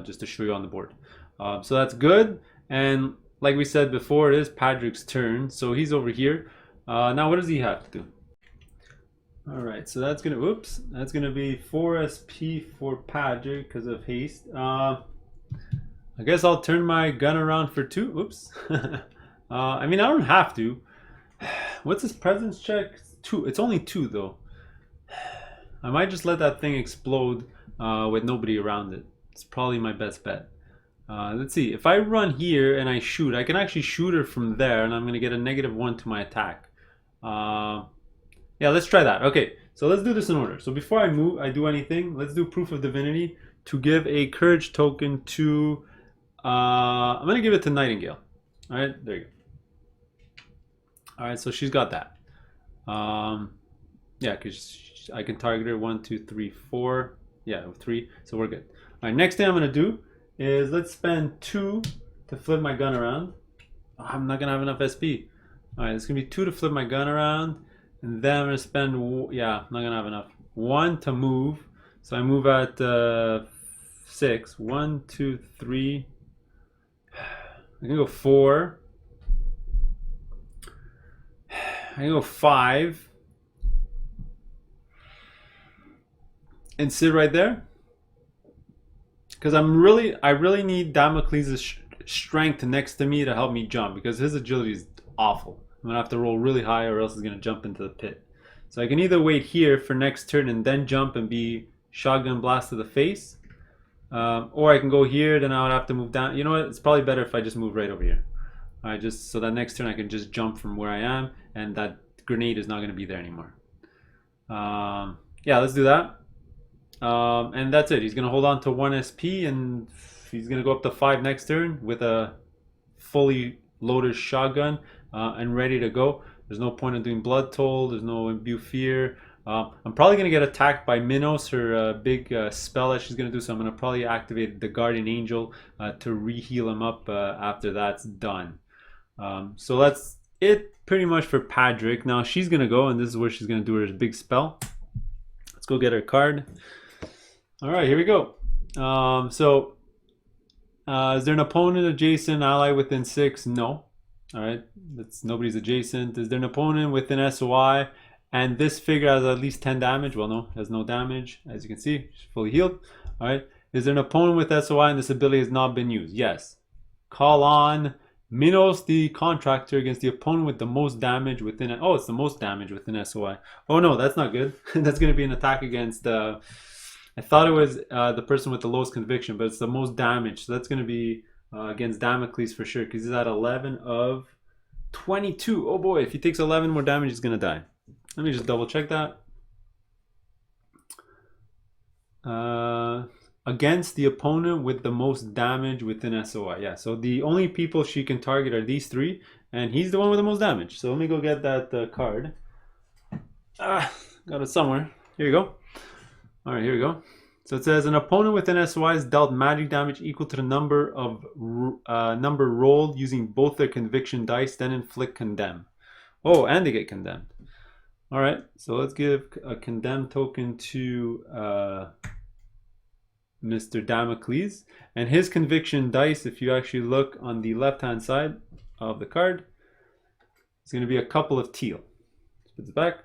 just to show you on the board. So that's good. And like we said before, it is Patrick's turn. So he's over here. Now what does he have to do? All right, so that's gonna, whoops, that's gonna be 4 SP for Patrick because of haste. I guess I'll turn my gun around for 2. Oops. I mean, I don't have to. What's his presence check? 2. It's only 2 though. I might just let that thing explode with nobody around it. It's probably my best bet. Let's see. If I run here and I shoot, I can actually shoot her from there, and I'm going to get a -1 to my attack. Yeah, let's try that. Okay, so let's do this in order. So before I do anything, let's do Proof of Divinity to give a courage token to... I'm going to give it to Nightingale. All right, there you go. All right, so she's got that. Yeah, because I can target her 1, 2, 3, 4. Yeah, 3. So we're good. All right, next thing I'm going to do is let's spend 2 to flip my gun around. Oh, I'm not going to have enough SP. All right, it's going to be 2 to flip my gun around. And then I'm going to spend, yeah, I'm not going to have enough. 1 to move. So I move at 6. 1, 2, 3. I can go 4. I can go 5. And sit right there, because I really need Damocles' strength next to me to help me jump, because his agility is awful. I'm gonna have to roll really high, or else he's gonna jump into the pit. So I can either wait here for next turn and then jump and be shotgun blast to the face, or I can go here. Then I would have to move down. You know what? It's probably better if I just move right over here. All right, just so that next turn I can just jump from where I am, and that grenade is not gonna be there anymore. Yeah, let's do that. And that's it. He's going to hold on to 1 SP, and he's going to go up to 5 next turn with a fully loaded shotgun and ready to go. There's no point in doing Blood Toll. There's no Imbue Fear. I'm probably going to get attacked by Minos, her big spell that she's going to do, so I'm going to probably activate the Guardian Angel to re-heal him up after that's done. So that's it pretty much for Patrick. Now she's going to go, and this is where she's going to do her big spell. Let's go get her card. All right, here we go. Is there an opponent adjacent, ally within 6? No. All right, nobody's adjacent. Is there an opponent within SOI? And this figure has at least 10 damage. Well, no, has no damage. As you can see, she's fully healed. All right. Is there an opponent with SOI and this ability has not been used? Yes. Call on Minos the contractor against the opponent with the most damage within. Oh, it's the most damage within SOI. Oh no, that's not good. That's going to be an attack against. I thought it was the person with the lowest conviction, but it's the most damage. So that's going to be against Damocles for sure, because he's at 11 of 22. Oh boy, if he takes 11 more damage, he's going to die. Let me just double check that. Against the opponent with the most damage within SOI. Yeah, so the only people she can target are these three, and he's the one with the most damage. So let me go get that card. Got it somewhere. Here you go. All right, here we go. So it says an opponent within SOI is dealt magic damage equal to the number rolled using both their conviction dice, then inflict condemn. Oh, and they get condemned. All right, so let's give a condemn token to Mr. Damocles. And his conviction dice, if you actually look on the left-hand side of the card, it's going to be a couple of teal. Let's put this back.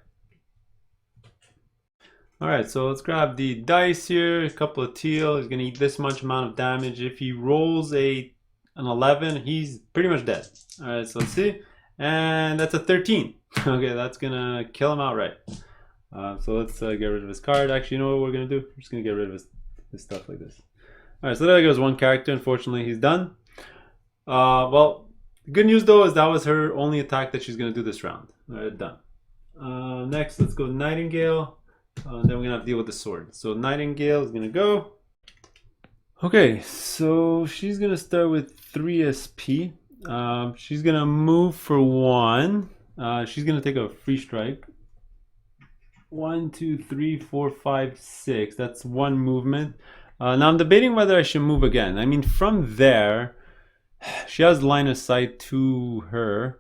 All right, so let's grab the dice here. A couple of teal. He's going to eat this much amount of damage. If he rolls an 11, he's pretty much dead. All right, so let's see. And that's a 13. Okay, that's going to kill him outright. So let's get rid of his card. Actually, you know what we're going to do? We're just going to get rid of his stuff like this. All right, so there goes one character. Unfortunately, he's done. Well, the good news though is that was her only attack that she's going to do this round. All right, done. Next, let's go Nightingale. Then we're going to have to deal with the sword. So Nightingale is going to go. Okay, so she's going to start with 3 SP. She's going to move for 1. She's going to take a free strike. 1, 2, 3, 4, 5, 6. That's 1 movement. Now I'm debating whether I should move again. I mean, from there, she has line of sight to her.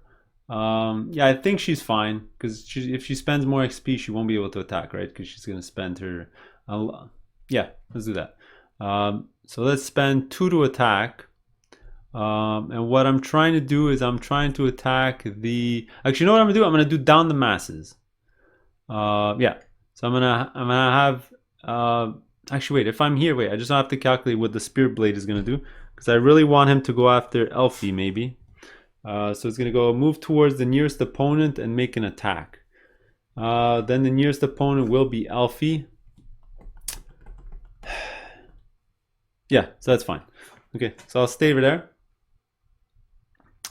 Yeah, I think she's fine, because if she spends more XP, she won't be able to attack, right? Because she's going to spend her... yeah, let's do that. So let's spend 2 to attack. And what I'm trying to do is I'm trying to attack the... Actually, you know what I'm going to do? I'm going to do down the masses. Yeah, so I'm gonna have actually wait, if I'm here, wait, I just have to calculate what the Spirit Blade is gonna do, because I really want him to go after Elfie maybe. So it's gonna go move towards the nearest opponent and make an attack. Then the nearest opponent will be Elfie. Yeah, so that's fine. Okay, so I'll stay over there.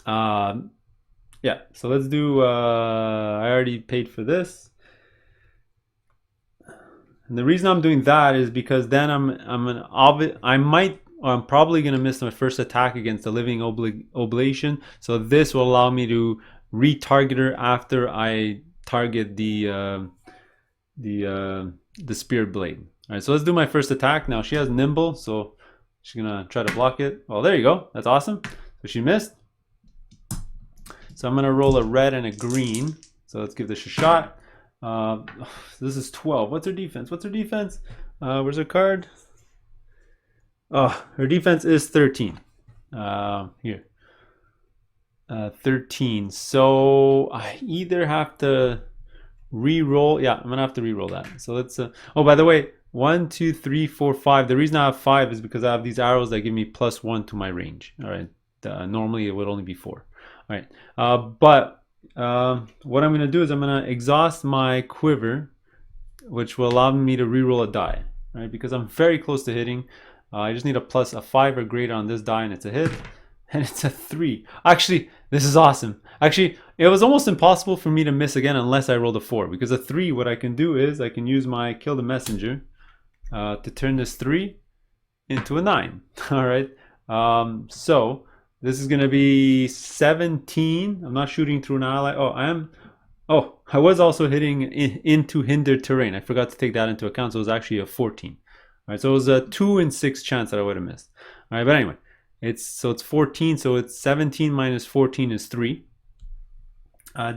Yeah, so let's do I already paid for this. And the reason I'm doing that is because then I'm probably going to miss my first attack against the Living Oblation. So this will allow me to retarget her after I target the Spirit Blade. All right, so let's do my first attack. Now she has Nimble, so she's going to try to block it. Oh, there you go. That's awesome. So she missed. So I'm going to roll a red and a green. So let's give this a shot. This is 12. What's her defense? Where's her card? Oh, her defense is 13. Here. 13. So I either have to re-roll. Yeah, I'm gonna have to re-roll that. So let's oh, by the way, 1, 2, 3, 4, 5. The reason I have 5 is because I have these arrows that give me +1 to my range. All right. Normally it would only be 4. All right. But what I'm going to do is I'm going to exhaust my quiver, which will allow me to reroll a die, right? Because I'm very close to hitting. I just need a 5 or greater on this die, and it's a hit. And it's a 3. Actually, this is awesome. Actually, it was almost impossible for me to miss again unless I rolled a 4. Because a 3, what I can do is I can use my Kill the Messenger to turn this 3 into a 9. All right. So this is going to be 17. I'm not shooting through an ally. Oh, I am. Oh, I was also hitting into hindered terrain. I forgot to take that into account. So it was actually a 14. All right. So it was a 2 in 6 chance that I would have missed. All right. But anyway, it's 14. So it's 17 minus 14 is 3.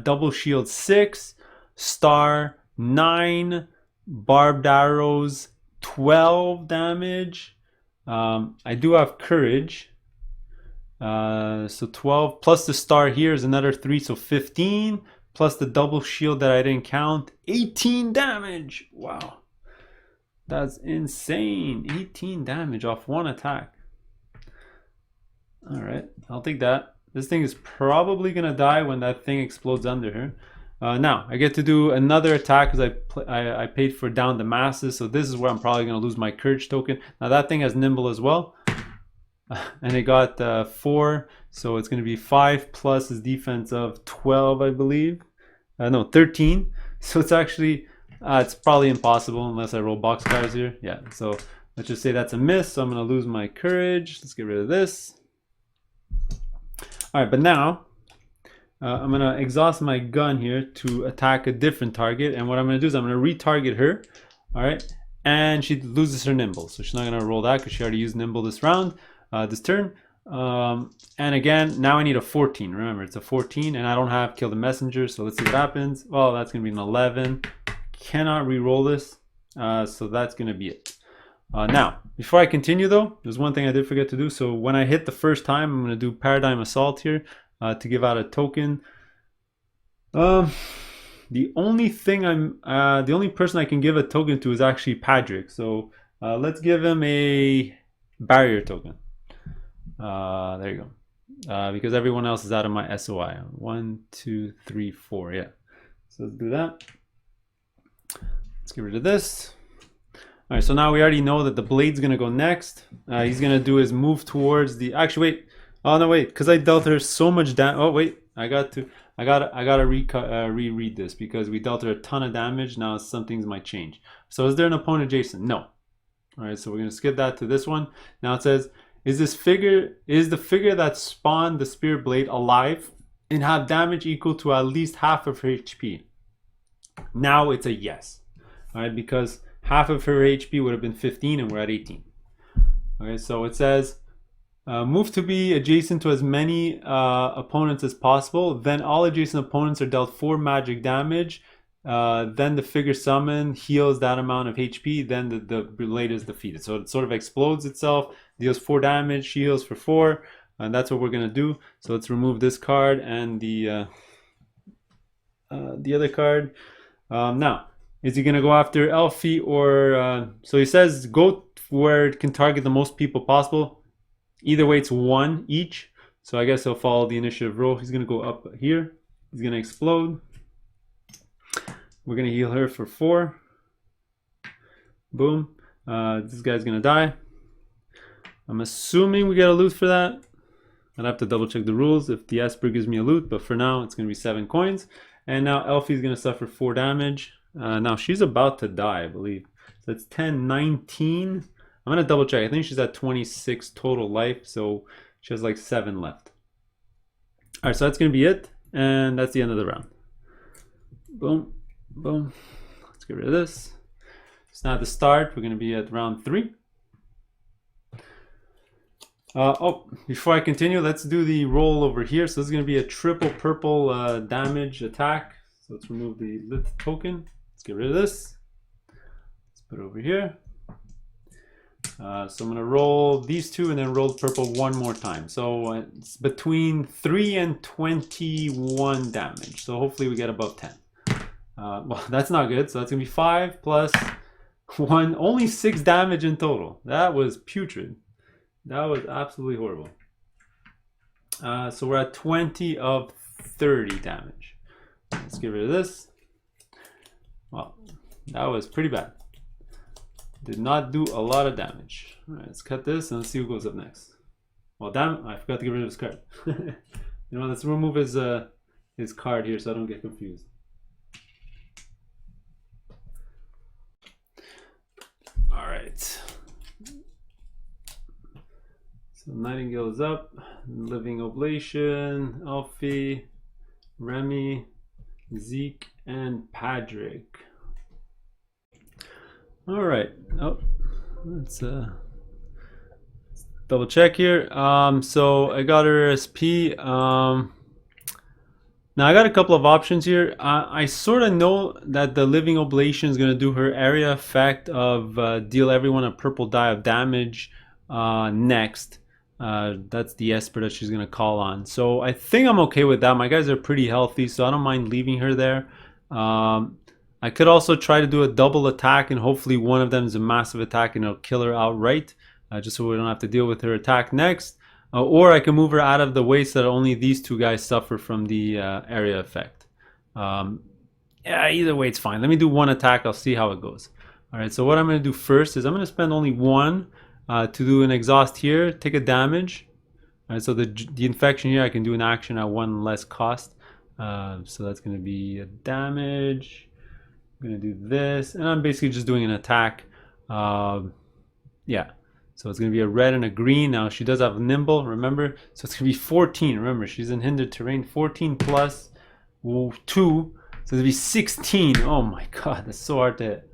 Double shield 6. Star 9. Barbed arrows 12 damage. I do have courage. So 12 plus the star here is another 3, so 15 plus the double shield that I didn't count, 18 damage. Wow, that's insane. 18 damage off 1 attack. All right, I'll take that. This thing is probably gonna die when that thing explodes under her. Now I get to do another attack because I paid for down the masses, so this is where I'm probably gonna lose my courage token. Now that thing has nimble as well, and it got 4, so it's gonna be 5 plus his defense of 12, I believe. No, 13. So it's actually it's probably impossible unless I roll boxcars here. Yeah, so let's just say that's a miss. So I'm gonna lose my courage. Let's get rid of this. All right, but now I'm gonna exhaust my gun here to attack a different target, and what I'm gonna do is I'm gonna retarget her. All right, and she loses her nimble, so she's not gonna roll that because she already used nimble this round, this turn. And again, now I need a 14. Remember, it's a 14, and I don't have kill the messenger, so let's see what happens. Well, that's gonna be an 11. Cannot re-roll this, so that's gonna be it. Now, before I continue though, there's one thing I did forget to do. So when I hit the first time, I'm gonna do Paradigm Assault here to give out a token. The only person I can give a token to is actually Patrick. So let's give him a barrier token. There you go. Because everyone else is out of my SOI. 1, 2, 3, 4. Yeah. So let's do that. Let's get rid of this. All right, so now we already know that the blade's gonna go next. He's gonna do his move towards the. Actually, wait. Oh no, wait. Because I dealt her so much damage. Oh wait, I gotta reread this because we dealt her a ton of damage. Now some things might change. So is there an opponent adjacent? No. All right, so we're gonna skip that to this one. Now it says, is the figure that spawned the spirit blade alive and have damage equal to at least half of her HP? Now it's a yes. All right, because half of her HP would have been 15 and we're at 18. Okay, so it says move to be adjacent to as many opponents as possible. Then all adjacent opponents are dealt 4 magic damage. Then the figure summon heals that amount of HP. Then the blade is defeated. So it sort of explodes itself, deals 4 damage, she heals for 4. And that's what we're going to do. So let's remove this card and the other card. Now, is he going to go after Elfie or... so he says go where it can target the most people possible. Either way, it's 1 each. So I guess he'll follow the initiative roll. He's going to go up here. He's going to explode. We're going to heal her for 4. Boom. This guy's going to die. I'm assuming we get a loot for that. I'd have to double check the rules if the Esper gives me a loot. But for now, it's going to be 7 coins. And now Elfie's going to suffer 4 damage. Now she's about to die, I believe. So it's 10, 19. I'm going to double check. I think she's at 26 total life. So she has like 7 left. All right, so that's going to be it. And that's the end of the round. Boom, boom. Let's get rid of this. So now at the start, we're going to be at round 3. Before I continue, let's do the roll over here. So this is going to be a triple purple damage attack. So let's remove the lit token. Let's get rid of this. Let's put it over here. So I'm going to roll these 2 and then roll purple 1 more time. So it's between 3 and 21 damage. So hopefully we get above 10. Well, that's not good. So that's going to be 5 plus 1. Only 6 damage in total. That was putrid. That was absolutely horrible. So we're at 20 of 30 damage. Let's get rid of this. Well, that was pretty bad. Did not do a lot of damage. All right, let's cut this and let's see who goes up next. Well, damn, I forgot to get rid of his card. You know, let's remove his card here so I don't get confused. All right. So Nightingale is up. Living Oblation, Alfie, Remy, Zeke, and Patrick. All right. Oh, let's double check here. So I got her SP. Now I got a couple of options here. I sort of know that the Living Oblation is going to do her area effect of deal everyone a purple die of damage next. That's the Esper that she's going to call on. So I think I'm okay with that. My guys are pretty healthy, so I don't mind leaving her there. I could also try to do a double attack, and hopefully one of them is a massive attack and it'll kill her outright, just so we don't have to deal with her attack next. Or I can move her out of the way so that only these two guys suffer from the area effect. Yeah, either way it's fine. Let me do one attack. I'll see how it goes. All right, so what I'm going to do first is I'm going to spend only one to do an exhaust here, take a damage. All right, so the infection here, I can do an action at one less cost. So that's going to be a damage. I'm going to do this, and I'm basically just doing an attack. Yeah, so it's going to be a red and a green. Now she does have nimble, remember? So it's going to be 14. Remember, she's in hindered terrain. 14 plus 2. So it's going to be 16. Oh my god, that's so hard to hit.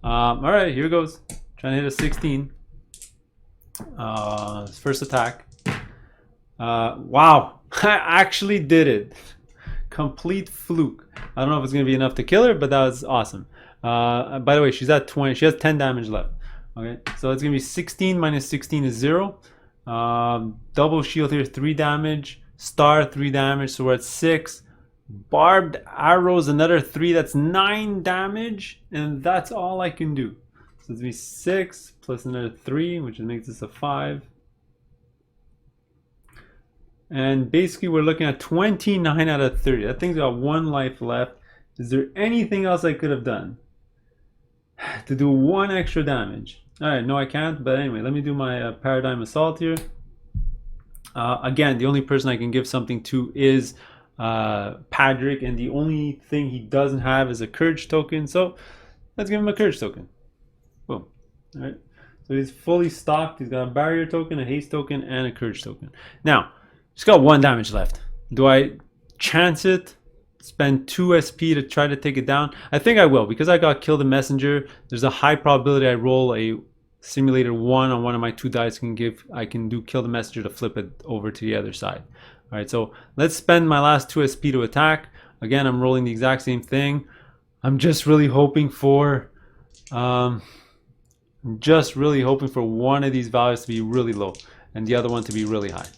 All right, here goes. Trying to hit a 16. First attack. Wow, I actually did it. Complete fluke. I don't know if it's going to be enough to kill her, but that was awesome. By the way, she's at 20. She has 10 damage left. Okay, so it's going to be 16 minus 16 is 0. Double shield here, 3 damage. Star, 3 damage, so we're at 6. Barbed arrows, another 3. That's 9 damage, and that's all I can do. So it's going to be 6 plus another 3, which makes this a 5. And basically we're looking at 29 out of 30. That thing's got 1 life left. Is there anything else I could have done to do 1 extra damage? Alright, no I can't, but anyway, let me do my Paradigm Assault here. Again, the only person I can give something to is Padrick, and the only thing he doesn't have is a Courage token, so let's give him a Courage token. Boom. Alright, so he's fully stocked. He's got a Barrier token, a Haste token, and a Courage token. Now, she's got 1 damage left. Do I chance it? Spend 2 SP to try to take it down? I think I will, because I got Kill the Messenger. There's a high probability I roll a Simulator 1 on one of my 2 dice. I can do Kill the Messenger to flip it over to the other side. Alright, so let's spend my last 2 SP to attack. Again, I'm rolling the exact same thing. I'm just really hoping for one of these values to be really low and the other one to be really high.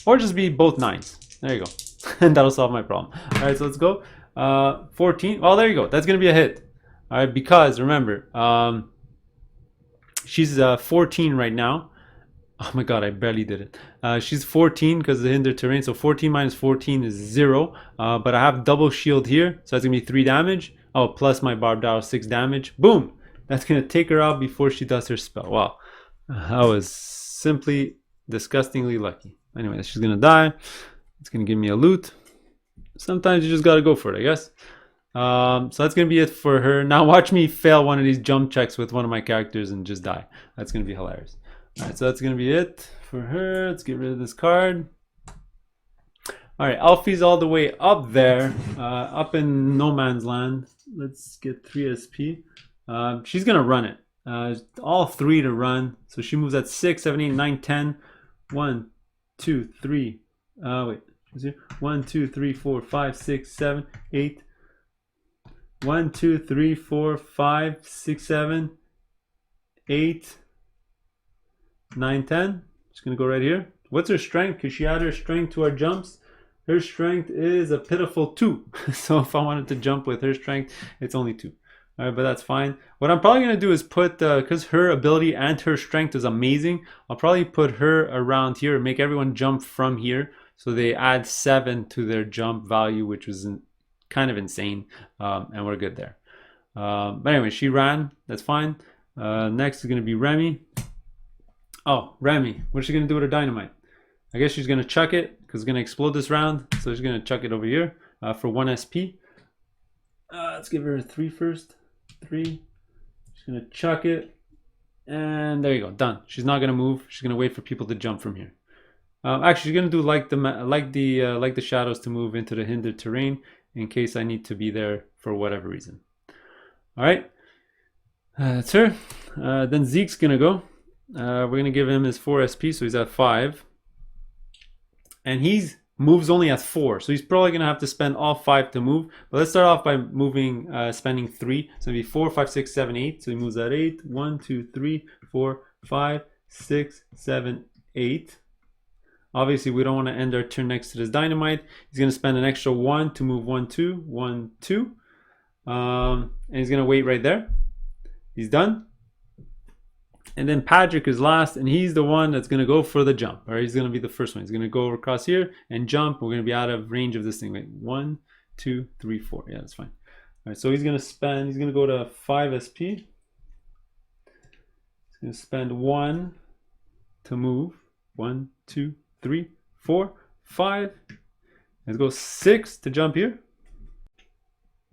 Or just be both 9s. There you go. And that'll solve my problem. Alright, so let's go. 14. Oh, there you go. That's going to be a hit. Alright, because remember, she's 14 right now. Oh my god, I barely did it. She's 14 because of the hindered terrain. So 14 minus 14 is 0. But I have double shield here. So that's going to be 3 damage. Oh, plus my barbed arrow, 6 damage. Boom! That's going to take her out before she does her spell. Wow. I was simply disgustingly lucky. Anyway, she's going to die. It's going to give me a loot. Sometimes you just got to go for it, I guess. So that's going to be it for her. Now watch me fail one of these jump checks with one of my characters and just die. That's going to be hilarious. Alright, so that's going to be it for her. Let's get rid of this card. Alright, Alfie's all the way up there. Up in no man's land. Let's get 3 SP. She's going to run it. All 3 to run. So she moves at 6, 7, 8, 9, 10. 1, 2, 3. Wait. 1, 2, 3, 4, 5, 6, 7, 8. 1, 2, 3, 4, 5, 6, 7, 8, 9, 10. Just gonna go right here. What's her strength? Because she add her strength to our jumps. Her strength is a pitiful 2. So if I wanted to jump with her strength, it's only 2. All right, but that's fine. What I'm probably gonna do is put, because her ability and her strength is amazing, I'll probably put her around here and make everyone jump from here. So they add 7 to their jump value, which was kind of insane, and we're good there. But anyway, she ran. That's fine. Next is going to be Remy. Oh, Remy. What's she going to do with her dynamite? I guess she's going to chuck it because it's going to explode this round. So she's going to chuck it over here for 1 SP. Let's give her a 3 first. 3. She's going to chuck it. And there you go. Done. She's not going to move. She's going to wait for people to jump from here. Actually, she's gonna do like the shadows to move into the hindered terrain in case I need to be there for whatever reason. All right, that's her. Then Zeke's gonna go. We're gonna give him his 4 SP, so he's at 5, and he's moves only at 4, so he's probably gonna have to spend all 5 to move. But let's start off by moving, spending 3. So it'll be 4, 5, 6, 7, 8. So he moves at 8. 1, 2, 3, 4, 5, 6, 7, 8. Obviously, we don't want to end our turn next to this dynamite. He's going to spend an extra 1 to move 1, 2, 1, 2. And he's going to wait right there. He's done. And then Patrick is last, and he's the one that's going to go for the jump. All right, he's going to be the first one. He's going to go across here and jump. We're going to be out of range of this thing. Wait, 1, 2, 3, 4. Yeah, that's fine. All right, so he's going to go to 5 SP. He's going to spend 1 to move. 1, 2, 3, 4, 5. Let's go 6 to jump here.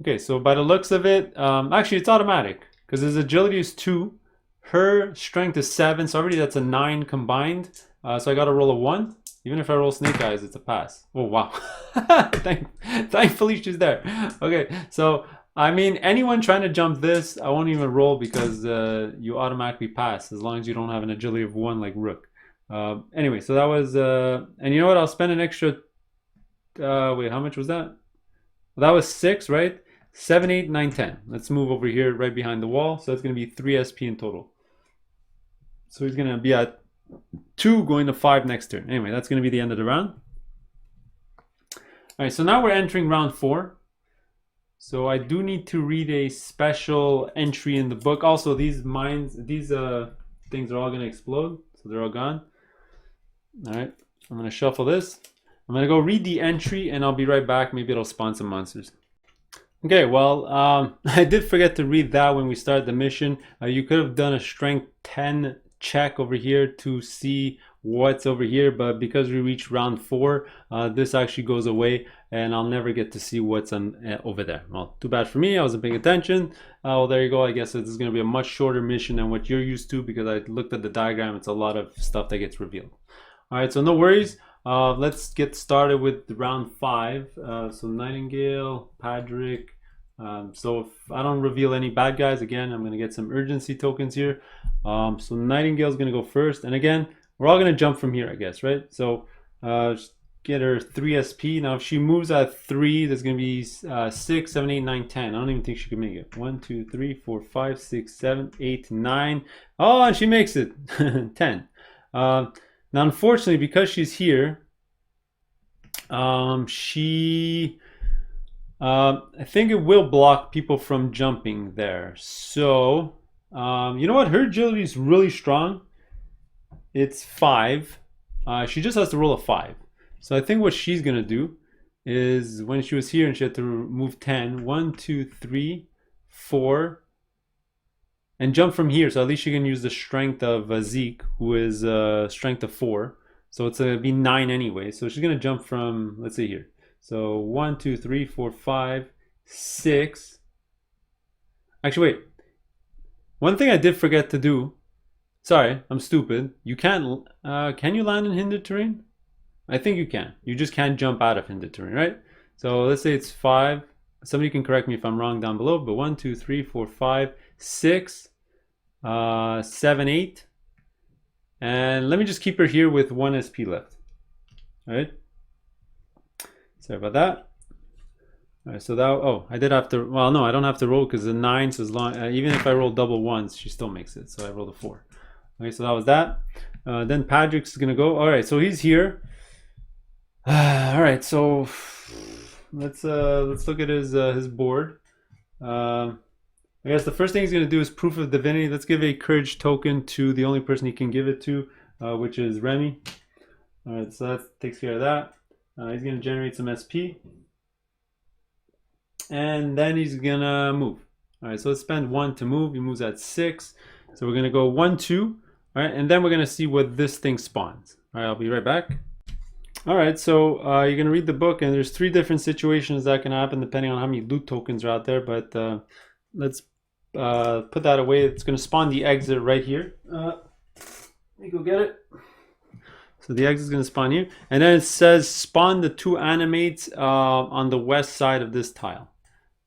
Okay, so by the looks of it, actually it's automatic because his agility is 2. Her strength is 7, so already that's a 9 combined. So I got to roll a 1. Even if I roll Snake Eyes, it's a pass. Oh, wow. Thankfully, she's there. Okay, so, I mean, anyone trying to jump this, I won't even roll because you automatically pass as long as you don't have an agility of 1 like Rook. Anyway, so that was... and you know what? I'll spend an extra... wait, how much was that? Well, that was 6, right? 7, 8, 9, 10. Let's move over here right behind the wall. So that's going to be 3 SP in total. So he's going to be at 2 going to 5 next turn. Anyway, that's going to be the end of the round. All right, so now we're entering round 4. So I do need to read a special entry in the book. Also, these things are all going to explode. So they're all gone. All right, I'm going to shuffle this. I'm going to go read the entry and I'll be right back. Maybe it'll spawn some monsters. Okay, well, I did forget to read that when we started the mission. You could have done a strength 10 check over here to see what's over here, but because we reached round 4, this actually goes away and I'll never get to see what's over there. Well, too bad for me, I wasn't paying attention. Well, there you go. I guess this is going to be a much shorter mission than what you're used to because I looked at the diagram. It's a lot of stuff that gets revealed. All right, so no worries. Let's get started with round 5. So Nightingale, Patrick. So if I don't reveal any bad guys, again, I'm going to get some urgency tokens here. So Nightingale's going to go first. And again, we're all going to jump from here, I guess, right? So just get her 3 SP. Now, if she moves at 3, there's going to be 6, 7, 8, 9, 10. I don't even think she can make it. 1, 2, 3, 4, 5, 6, 7, 8, 9. Oh, and she makes it. 10. Now, unfortunately, because she's here, I think it will block people from jumping there. So, you know what? Her agility is really strong. It's 5. She just has to roll a 5. So I think what she's going to do is when she was here and she had to move 10. 1, 2, 3, 4. And jump from here. So at least she can use the strength of Zeke, who is strength of 4. So it's going to be 9 anyway. So she's going to jump from, let's see here. So 1, 2, 3, 4, 5, 6. Actually, wait. One thing I did forget to do. Sorry, I'm stupid. You can't, can you land in hindered terrain? I think you can. You just can't jump out of hindered terrain, right? So let's say it's 5. Somebody can correct me if I'm wrong down below. But 1, 2, 3, 4, 5, 6, 7, 8. And let me just keep her here with 1 SP left. All right. Sorry about that. All right, so that, oh, I did have to, well, no, I don't have to roll because the 9, so as long, even if I roll double ones, she still makes it. So I rolled a 4. Okay, so that was that. Then Patrick's gonna go. All right, so he's here. All right, so let's look at his board. I guess the first thing he's going to do is Proof of Divinity. Let's give a courage token to the only person he can give it to, which is Remy. All right, so that takes care of that. He's going to generate some SP. And then he's going to move. All right, so let's spend 1 to move. He moves at 6. So we're going to go 1, 2. All right, and then we're going to see what this thing spawns. All right, I'll be right back. All right, so you're going to read the book, and there's 3 different situations that can happen depending on how many loot tokens are out there. But let's put that away. It's going to spawn the exit right here. Let me go get it. So the exit is going to spawn here. And then it says spawn the 2 animates on the west side of this tile.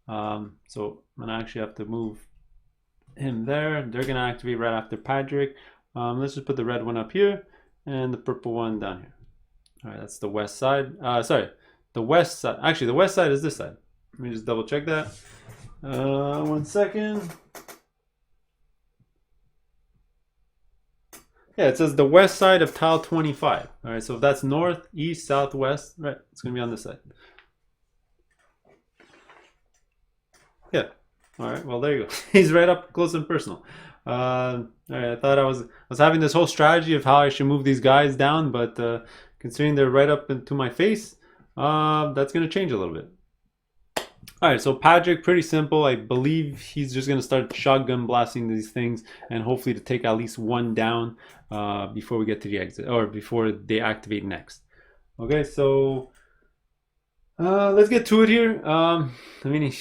So I'm going to actually have to move him there. They're going to activate right after Patrick. Let's just put the red one up here and the purple one down here. All right, that's the west side. Sorry, the west side. Actually, the west side is this side. Let me just double check that. 1 second. Yeah, it says the west side of tile 25. All right, so if that's north, east, southwest, right, it's going to be on this side. Yeah. All right, well, there you go. He's right up close and personal. All right, I thought I was having this whole strategy of how I should move these guys down, but considering they're right up into my face, that's going to change a little bit. All right, so Patrick, pretty simple. I believe he's just going to start shotgun blasting these things and hopefully to take at least one down before we get to the exit or before they activate next. Okay, so let's get to it here. I mean,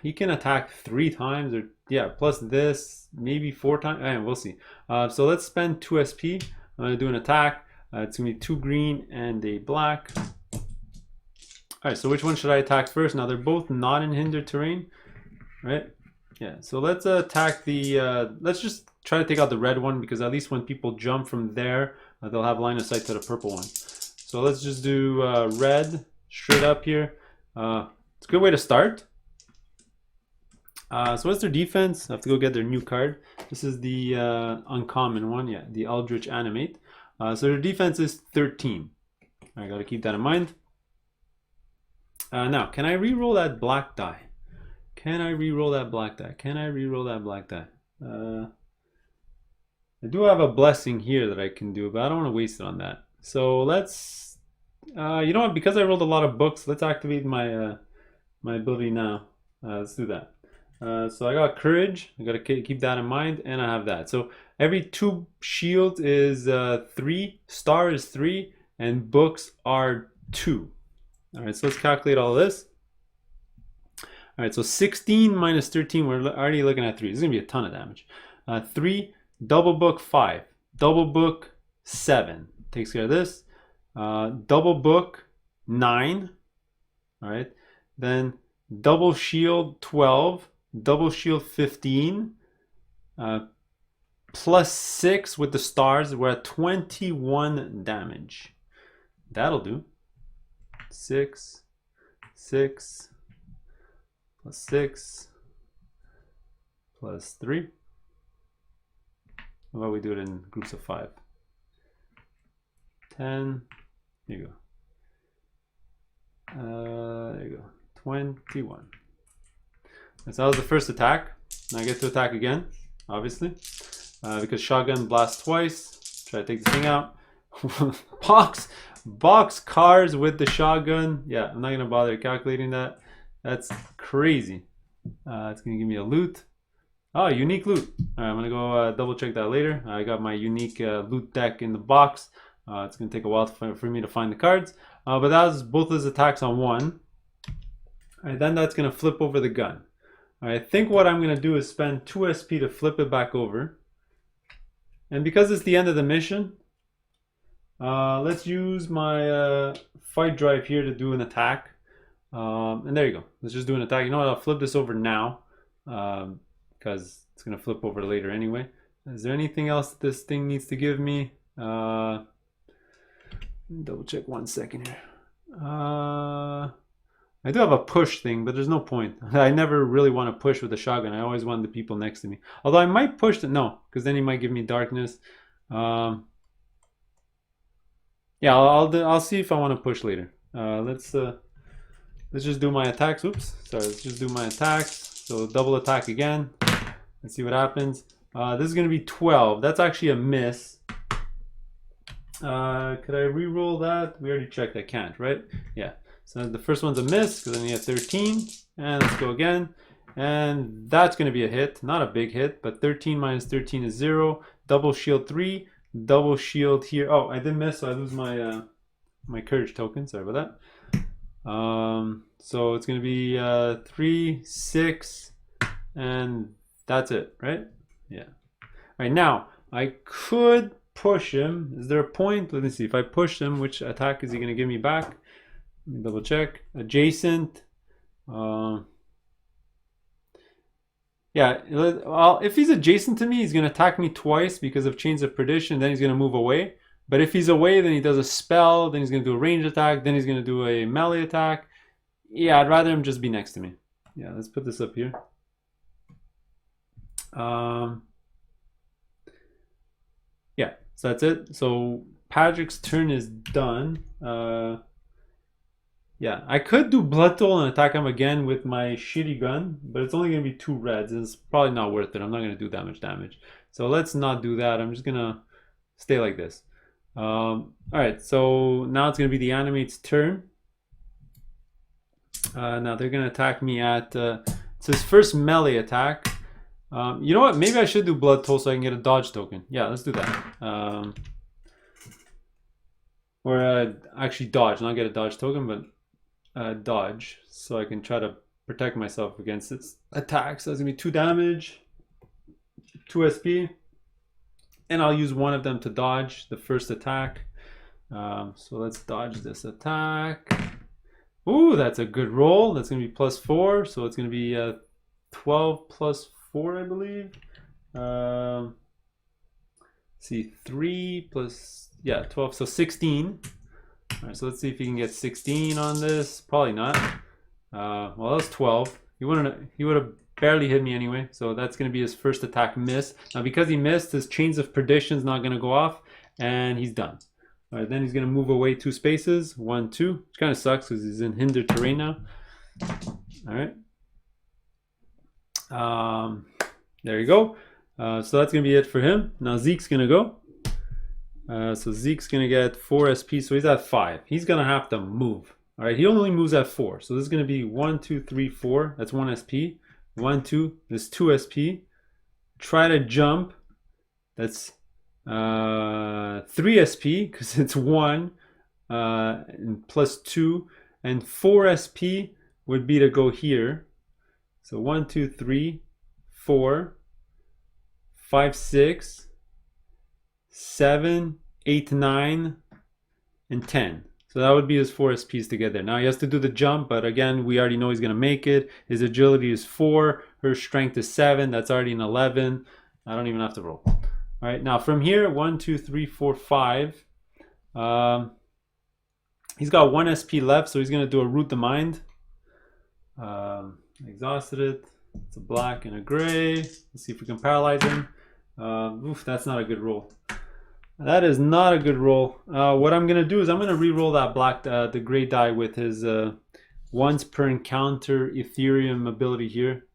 he can attack 3 times or yeah, plus this maybe 4 times. We'll see. So let's spend 2 SP. I'm gonna do an attack. It's gonna be 2 green and a black. All right. So which one should I attack first? Now they're both not in hindered terrain, right? Yeah. So let's attack the. Let's just try to take out the red one because at least when people jump from there, they'll have line of sight to the purple one. So let's just do red. Straight up here. It's a good way to start. So what's their defense? I have to go get their new card. This is the uncommon one. Yeah, the Eldritch Animate. So their defense is 13. I gotta keep that in mind. Now, can I re-roll that black die? Can I re-roll that black die? Can I re-roll that black die? I do have a blessing here that I can do, but I don't want to waste it on that. So let's you know what? Because I rolled a lot of books, let's activate my my ability now. Let's do that. So I got courage. I got to keep that in mind, and I have that. So every 2 shields is 3. Star is 3, and books are 2. All right. So let's calculate all this. All right. So 16 minus 13. We're already looking at 3. This is gonna be a ton of damage. 3 double book 5. Double book 7 takes care of this. Double book 9. All right, then double shield 12, double shield 15, plus 6 with the stars. We're at 21 damage. That'll do. 6, 6, plus 6, plus 3. How about we do it in groups of 5? 10. Here you go. There you go. 21. So that was the first attack. Now I get to attack again, obviously, because shotgun blasts twice. Try to take the thing out. box cars with the shotgun. Yeah, I'm not gonna bother calculating that. That's crazy. It's gonna give me a loot. Oh, unique loot. All right, I'm gonna go double check that later. I got my unique loot deck in the box. It's gonna take a while for me to find the cards. But that was both his attacks on 1. All right, then that's gonna flip over the gun. All right, I think what I'm gonna do is spend 2 SP to flip it back over. And because it's the end of the mission, let's use my fight drive here to do an attack. And there you go. Let's just do an attack. You know what? I'll flip this over now because it's gonna flip over later anyway. Is there anything else that this thing needs to give me? Double check 1 second here. I do have a push thing, but there's no point. I never really want to push with a shotgun. I always want the people next to me. Although I might push no, because then he might give me darkness. Yeah, I'll see if I want to push later. Let's just do my attacks. Oops, sorry. Let's just do my attacks. So double attack again. Let's see what happens. This is gonna be 12. That's actually a miss. Could I re-roll that? We already checked. I can't, right? Yeah. So the first one's a miss because then you have 13. And let's go again. And that's going to be a hit. Not a big hit, but 13 minus 13 is 0. Double shield 3. Double shield here. Oh, I did miss, so I lose my my courage token. Sorry about that. So it's going to be 3, 6, and that's it, right? Yeah. All right, now I could push him. Is there a point? Let me see. If I push him, which attack is he going to give me back? Let me double check. Adjacent. Yeah, well, if he's adjacent to me, he's going to attack me twice because of Chains of Perdition. Then he's going to move away. But if he's away, then he does a spell. Then he's going to do a ranged attack. Then he's going to do a melee attack. Yeah, I'd rather him just be next to me. Yeah, let's put this up here. Yeah, so that's it. So Patrick's turn is done. Yeah, I could do Blood Toll and attack him again with my shitty gun, but it's only going to be 2 reds, and it's probably not worth it. I'm not going to do that much damage. So let's not do that. I'm just going to stay like this. Alright, so now it's going to be the animate's turn. Now they're going to attack me at... it's his first melee attack. You know what? Maybe I should do Blood Toll so I can get a dodge token. Yeah, let's do that. Or actually dodge, not get a dodge token, but dodge, so I can try to protect myself against its attacks. So that's gonna be 2 damage, 2 SP, and I'll use one of them to dodge the first attack. So let's dodge this attack. Ooh, that's a good roll. That's gonna be +4, so it's gonna be 12 plus 4, I believe. See, 3 plus, yeah, 12, so 16. All right, so let's see if he can get 16 on this. Probably not. Well, that was 12. He would have barely hit me anyway, so that's going to be his first attack miss. Now, because he missed, his Chains of Perdition is not going to go off, and he's done. All right, then he's going to move away 2 spaces, 1, 2, which kind of sucks because he's in hindered terrain now. All right. There you go. So that's going to be it for him. Now Zeke's going to go. So Zeke's going to get 4 SP, so he's at 5. He's going to have to move. All right, he only moves at 4. So this is going to be 1, 2, 3, 4. That's 1 SP. 1, 2, there's 2 SP. Try to jump. That's 3 SP, because it's 1 and plus 2. And 4 SP would be to go here. So 1, 2, 3, 4, 5, 6, 7, 8, 9, and 10. So that would be his 4 SPs to get there. Now he has to do the jump, but again, we already know he's going to make it. His agility is 4. Her strength is 7. That's already an 11. I don't even have to roll. All right, now from here, 1, 2, 3, 4, 5. He's got 1 SP left, so he's going to do a Root the Mind. Exhausted it. It's a black and a gray. Let's see if we can paralyze him. Oof, that's not a good roll. That is not a good roll. What I'm gonna do is I'm gonna re-roll that black, the gray die with his once per encounter Ethereum ability here.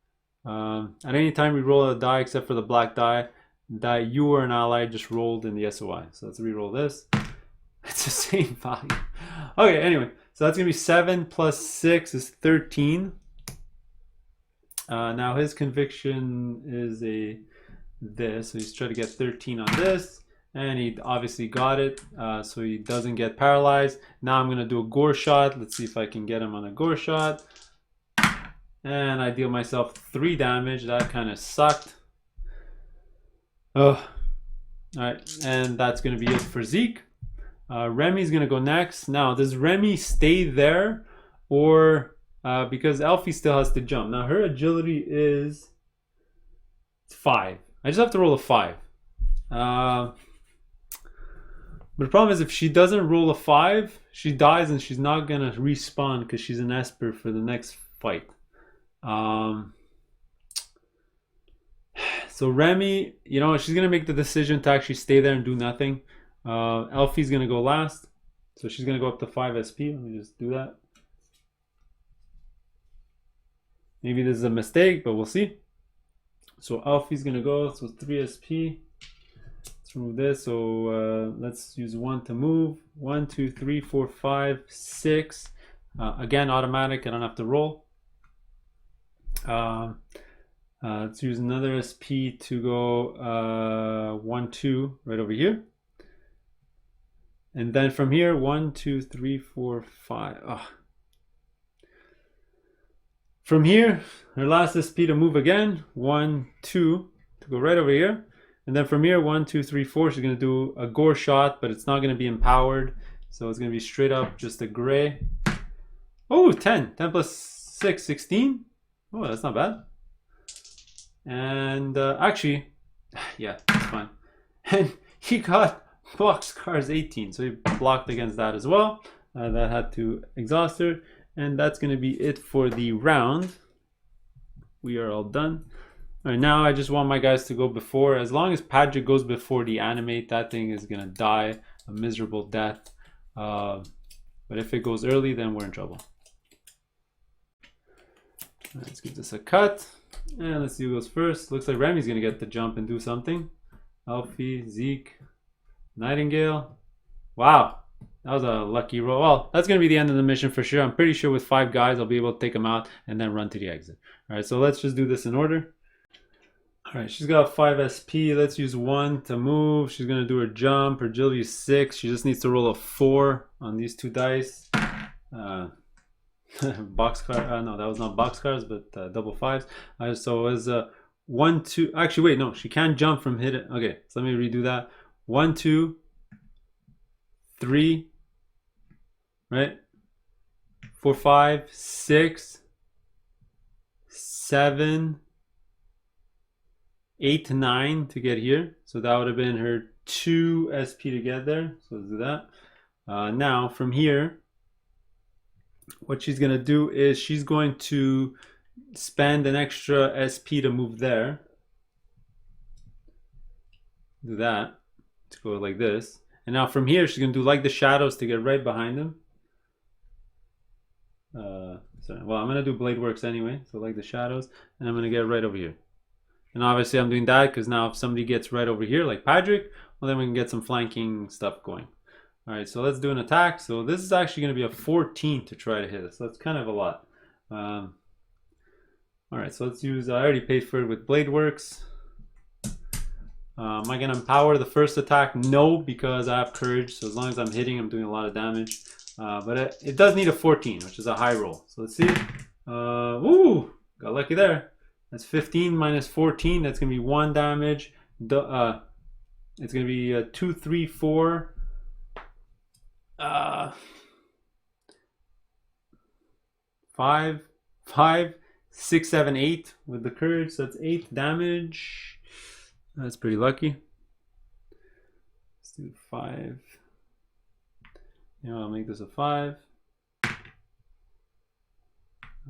At any time we roll a die except for the black die that you or an ally just rolled in the SOI. So let's re-roll this. It's the same value. Okay, anyway, so that's gonna be 7 plus 6 is 13. Now his conviction is this, so he's trying to get 13 on this. And he obviously got it, so he doesn't get paralyzed. Now I'm going to do a gore shot. Let's see if I can get him on a gore shot. And I deal myself 3 damage. That kind of sucked. Oh. Alright, and that's going to be it for Zeke. Remy's going to go next. Now, does Remy stay there? Or, because Elfie still has to jump. Now, her agility is 5. I just have to roll a 5. But the problem is if she doesn't roll a 5, she dies and she's not going to respawn because she's an Esper for the next fight. So Remy, you know, she's going to make the decision to actually stay there and do nothing. Elfie's going to go last. So she's going to go up to 5 SP. Let me just do that. Maybe this is a mistake, but we'll see. So Elfie's going to go. So 3 SP. Move this, so let's use 1 to move. 1, 2, 3, 4, 5, 6. Again, automatic. I don't have to roll. Let's use another SP to go 1, 2 right over here. And then from here, 1, 2, 3, 4, 5. Oh. From here, her last SP to move again. 1, 2 to go right over here. And then from here, 1, 2, 3, 4, she's going to do a gore shot, but it's not going to be empowered. So it's going to be straight up just a gray. Oh, 10. 10 plus 6, 16. Oh, that's not bad. And actually, yeah, that's fine. And he got Boxcar's 18. So he blocked against that as well. That had to exhaust her. And that's going to be it for the round. We are all done. All right, now I just want my guys to go before. As long as Padgett goes before the animate, that thing is going to die a miserable death. But if it goes early, then we're in trouble. Let's give this a cut. And let's see who goes first. Looks like Remy's going to get the jump and do something. Alfie, Zeke, Nightingale. Wow. That was a lucky roll. Well, that's going to be the end of the mission for sure. I'm pretty sure with 5 guys, I'll be able to take them out and then run to the exit. All right, so let's just do this in order. All right, she's got 5 SP. Let's use 1 to move. She's going to do her jump. Her agility is 6. She just needs to roll a 4 on these 2 dice. Boxcar. No, that was not boxcars, but double 5s. So it was 1, 2. Actually, wait, no, she can't jump from hit it. Okay, so let me redo that. 1, 2, 3. Right? 4, 5, 6, 7, 8 to 9 to get here. So that would have been her 2 SP to get there. So let's do that. Now from here, what she's going to do is she's going to spend an extra SP to move there. Do that. To go like this. And now from here, she's going to do like the shadows to get right behind him. Well, I'm going to do blade works anyway. So like the shadows. And I'm going to get right over here. And obviously I'm doing that because now if somebody gets right over here, like Patrick, well then we can get some flanking stuff going. All right, so let's do an attack. So this is actually going to be a 14 to try to hit us. So that's kind of a lot. All right, so let's use, I already paid for it with blade works. Am I going to empower the first attack? No, because I have courage. So as long as I'm hitting, I'm doing a lot of damage. But it does need a 14, which is a high roll. So let's see. Woo! Got lucky there. That's 15 minus 14. That's going to be 1 damage. It's going to be 2, 3, 4. 5, 6, 7, 8 with the courage. So that's 8 damage. That's pretty lucky. Let's do 5. I'll make this a 5. I'll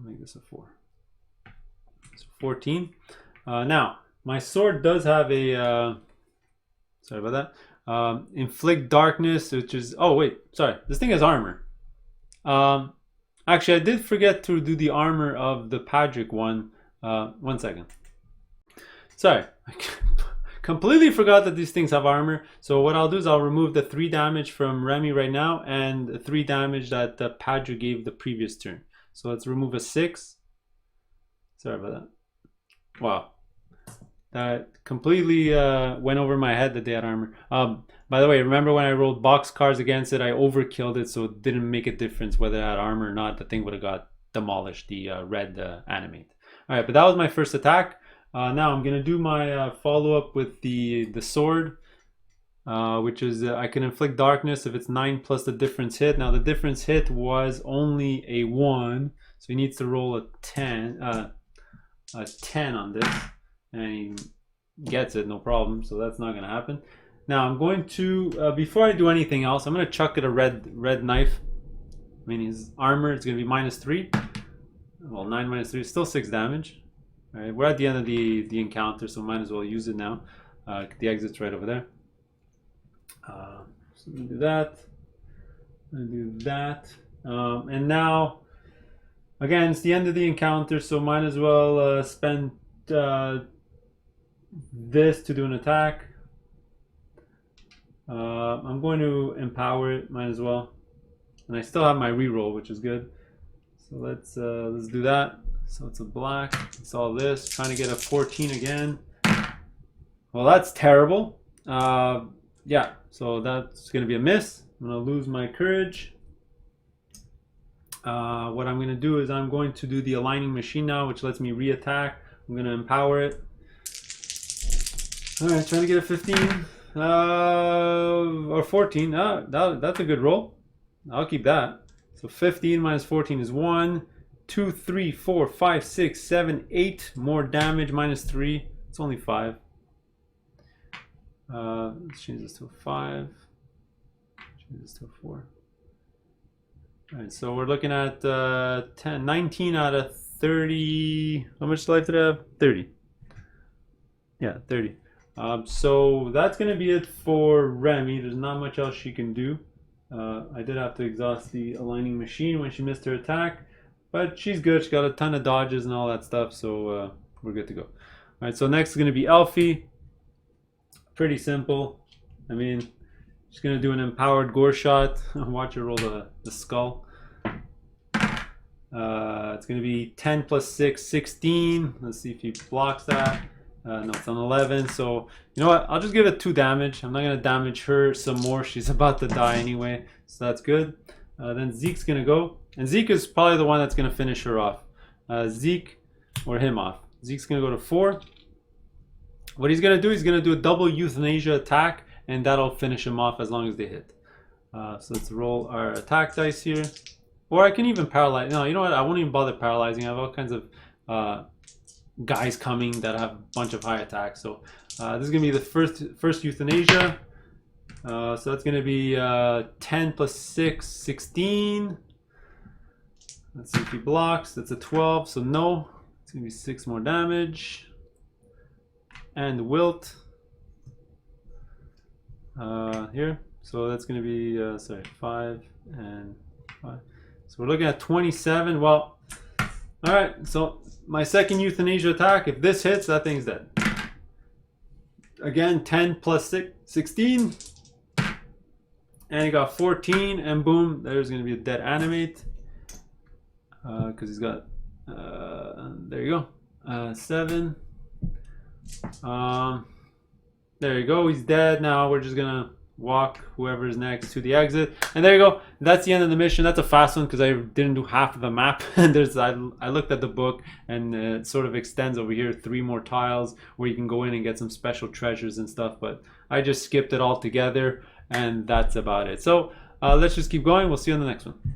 make this a 4. So 14. Now, my sword does have a... sorry about that. Inflict darkness, which is... Oh, wait. Sorry. This thing has armor. Actually, I did forget to do the armor of the Patrick one. 1 second. Sorry. I completely forgot that these things have armor. So what I'll do is I'll remove the 3 damage from Remy right now and the 3 damage that Patrick gave the previous turn. So let's remove a 6. Sorry about that. Wow. That completely went over my head that they had armor. By the way, remember when I rolled box cars against it, I overkilled it, so it didn't make a difference whether it had armor or not. The thing would have got demolished, the red animate. All right, but that was my first attack. Now I'm going to do my follow-up with the sword, which is I can inflict darkness if it's 9 plus the difference hit. Now the difference hit was only a 1, so he needs to roll a 10 on this. And he gets it, no problem. So that's not going to happen. Now I'm going to, before I do anything else, I'm going to chuck it a red knife. I mean, his armor is going to be -3. Well, 9 minus 3 is still 6 damage. All right, we're at the end of the encounter, so might as well use it now. The exit's right over there. So I'm going to do that. I'm going to do that. And now, again, it's the end of the encounter, so might as well spend this to do an attack. I'm going to empower it, might as well. And I still have my reroll, which is good. So let's do that. So it's a black. It's all this. Trying to get a 14 again. Well, that's terrible. Yeah, so that's going to be a miss. I'm going to lose my courage. What I'm going to do is I'm going to do the aligning machine now, which lets me re-attack. I'm going to empower it. All right, trying to get a 15 or 14. That's a good roll. I'll keep that. So 15 minus 14 is 1, 2, 3, 4, 5, 6, 7, 8 more damage minus 3. It's only 5. Let's change this to a 5. Change this to a 4. All right, so we're looking at 19 out of 30. How much life did I have? 30. Yeah, 30. So that's going to be it for Remy. There's not much else she can do. I did have to exhaust the aligning machine when she missed her attack. But she's good. She got a ton of dodges and all that stuff, so we're good to go. All right, so next is going to be Elfie. Pretty simple. I mean, she's going to do an empowered gore shot. Watch her roll the skull. It's going to be 10 plus 6, 16. Let's see if he blocks that. No, it's on 11. So, you know what? I'll just give it 2 damage. I'm not going to damage her some more. She's about to die anyway. So that's good. Then Zeke's going to go. And Zeke is probably the one that's going to finish her off. Zeke, or him off. Zeke's going to go to 4. What he's going to do, he's going to do a double euthanasia attack. And that'll finish him off as long as they hit. So let's roll our attack dice here. Or I can even paralyze. No, you know what? I won't even bother paralyzing. I have all kinds of guys coming that have a bunch of high attacks. So this is going to be the first euthanasia. So that's going to be 10 plus 6, 16. Let's see if he blocks. That's a 12. So no. It's going to be 6 more damage. And wilt. Here. So that's going to be, sorry, 5 and 5. So we're looking at 27. Well, all right. So my second euthanasia attack, if this hits, that thing's dead. Again, 10 plus 6, 16. And he got 14. And boom, there's going to be a dead animate. Because he's got, there you go, 7. There you go. He's dead. Now we're just going to walk whoever's next to the exit, and there you go. That's the end of the mission. That's a fast one because I didn't do half of the map. And there's I looked at the book, and it sort of extends over here 3 more tiles where you can go in and get some special treasures and stuff, but I just skipped it all together, and that's about it. So let's just keep going. We'll see you on the next one.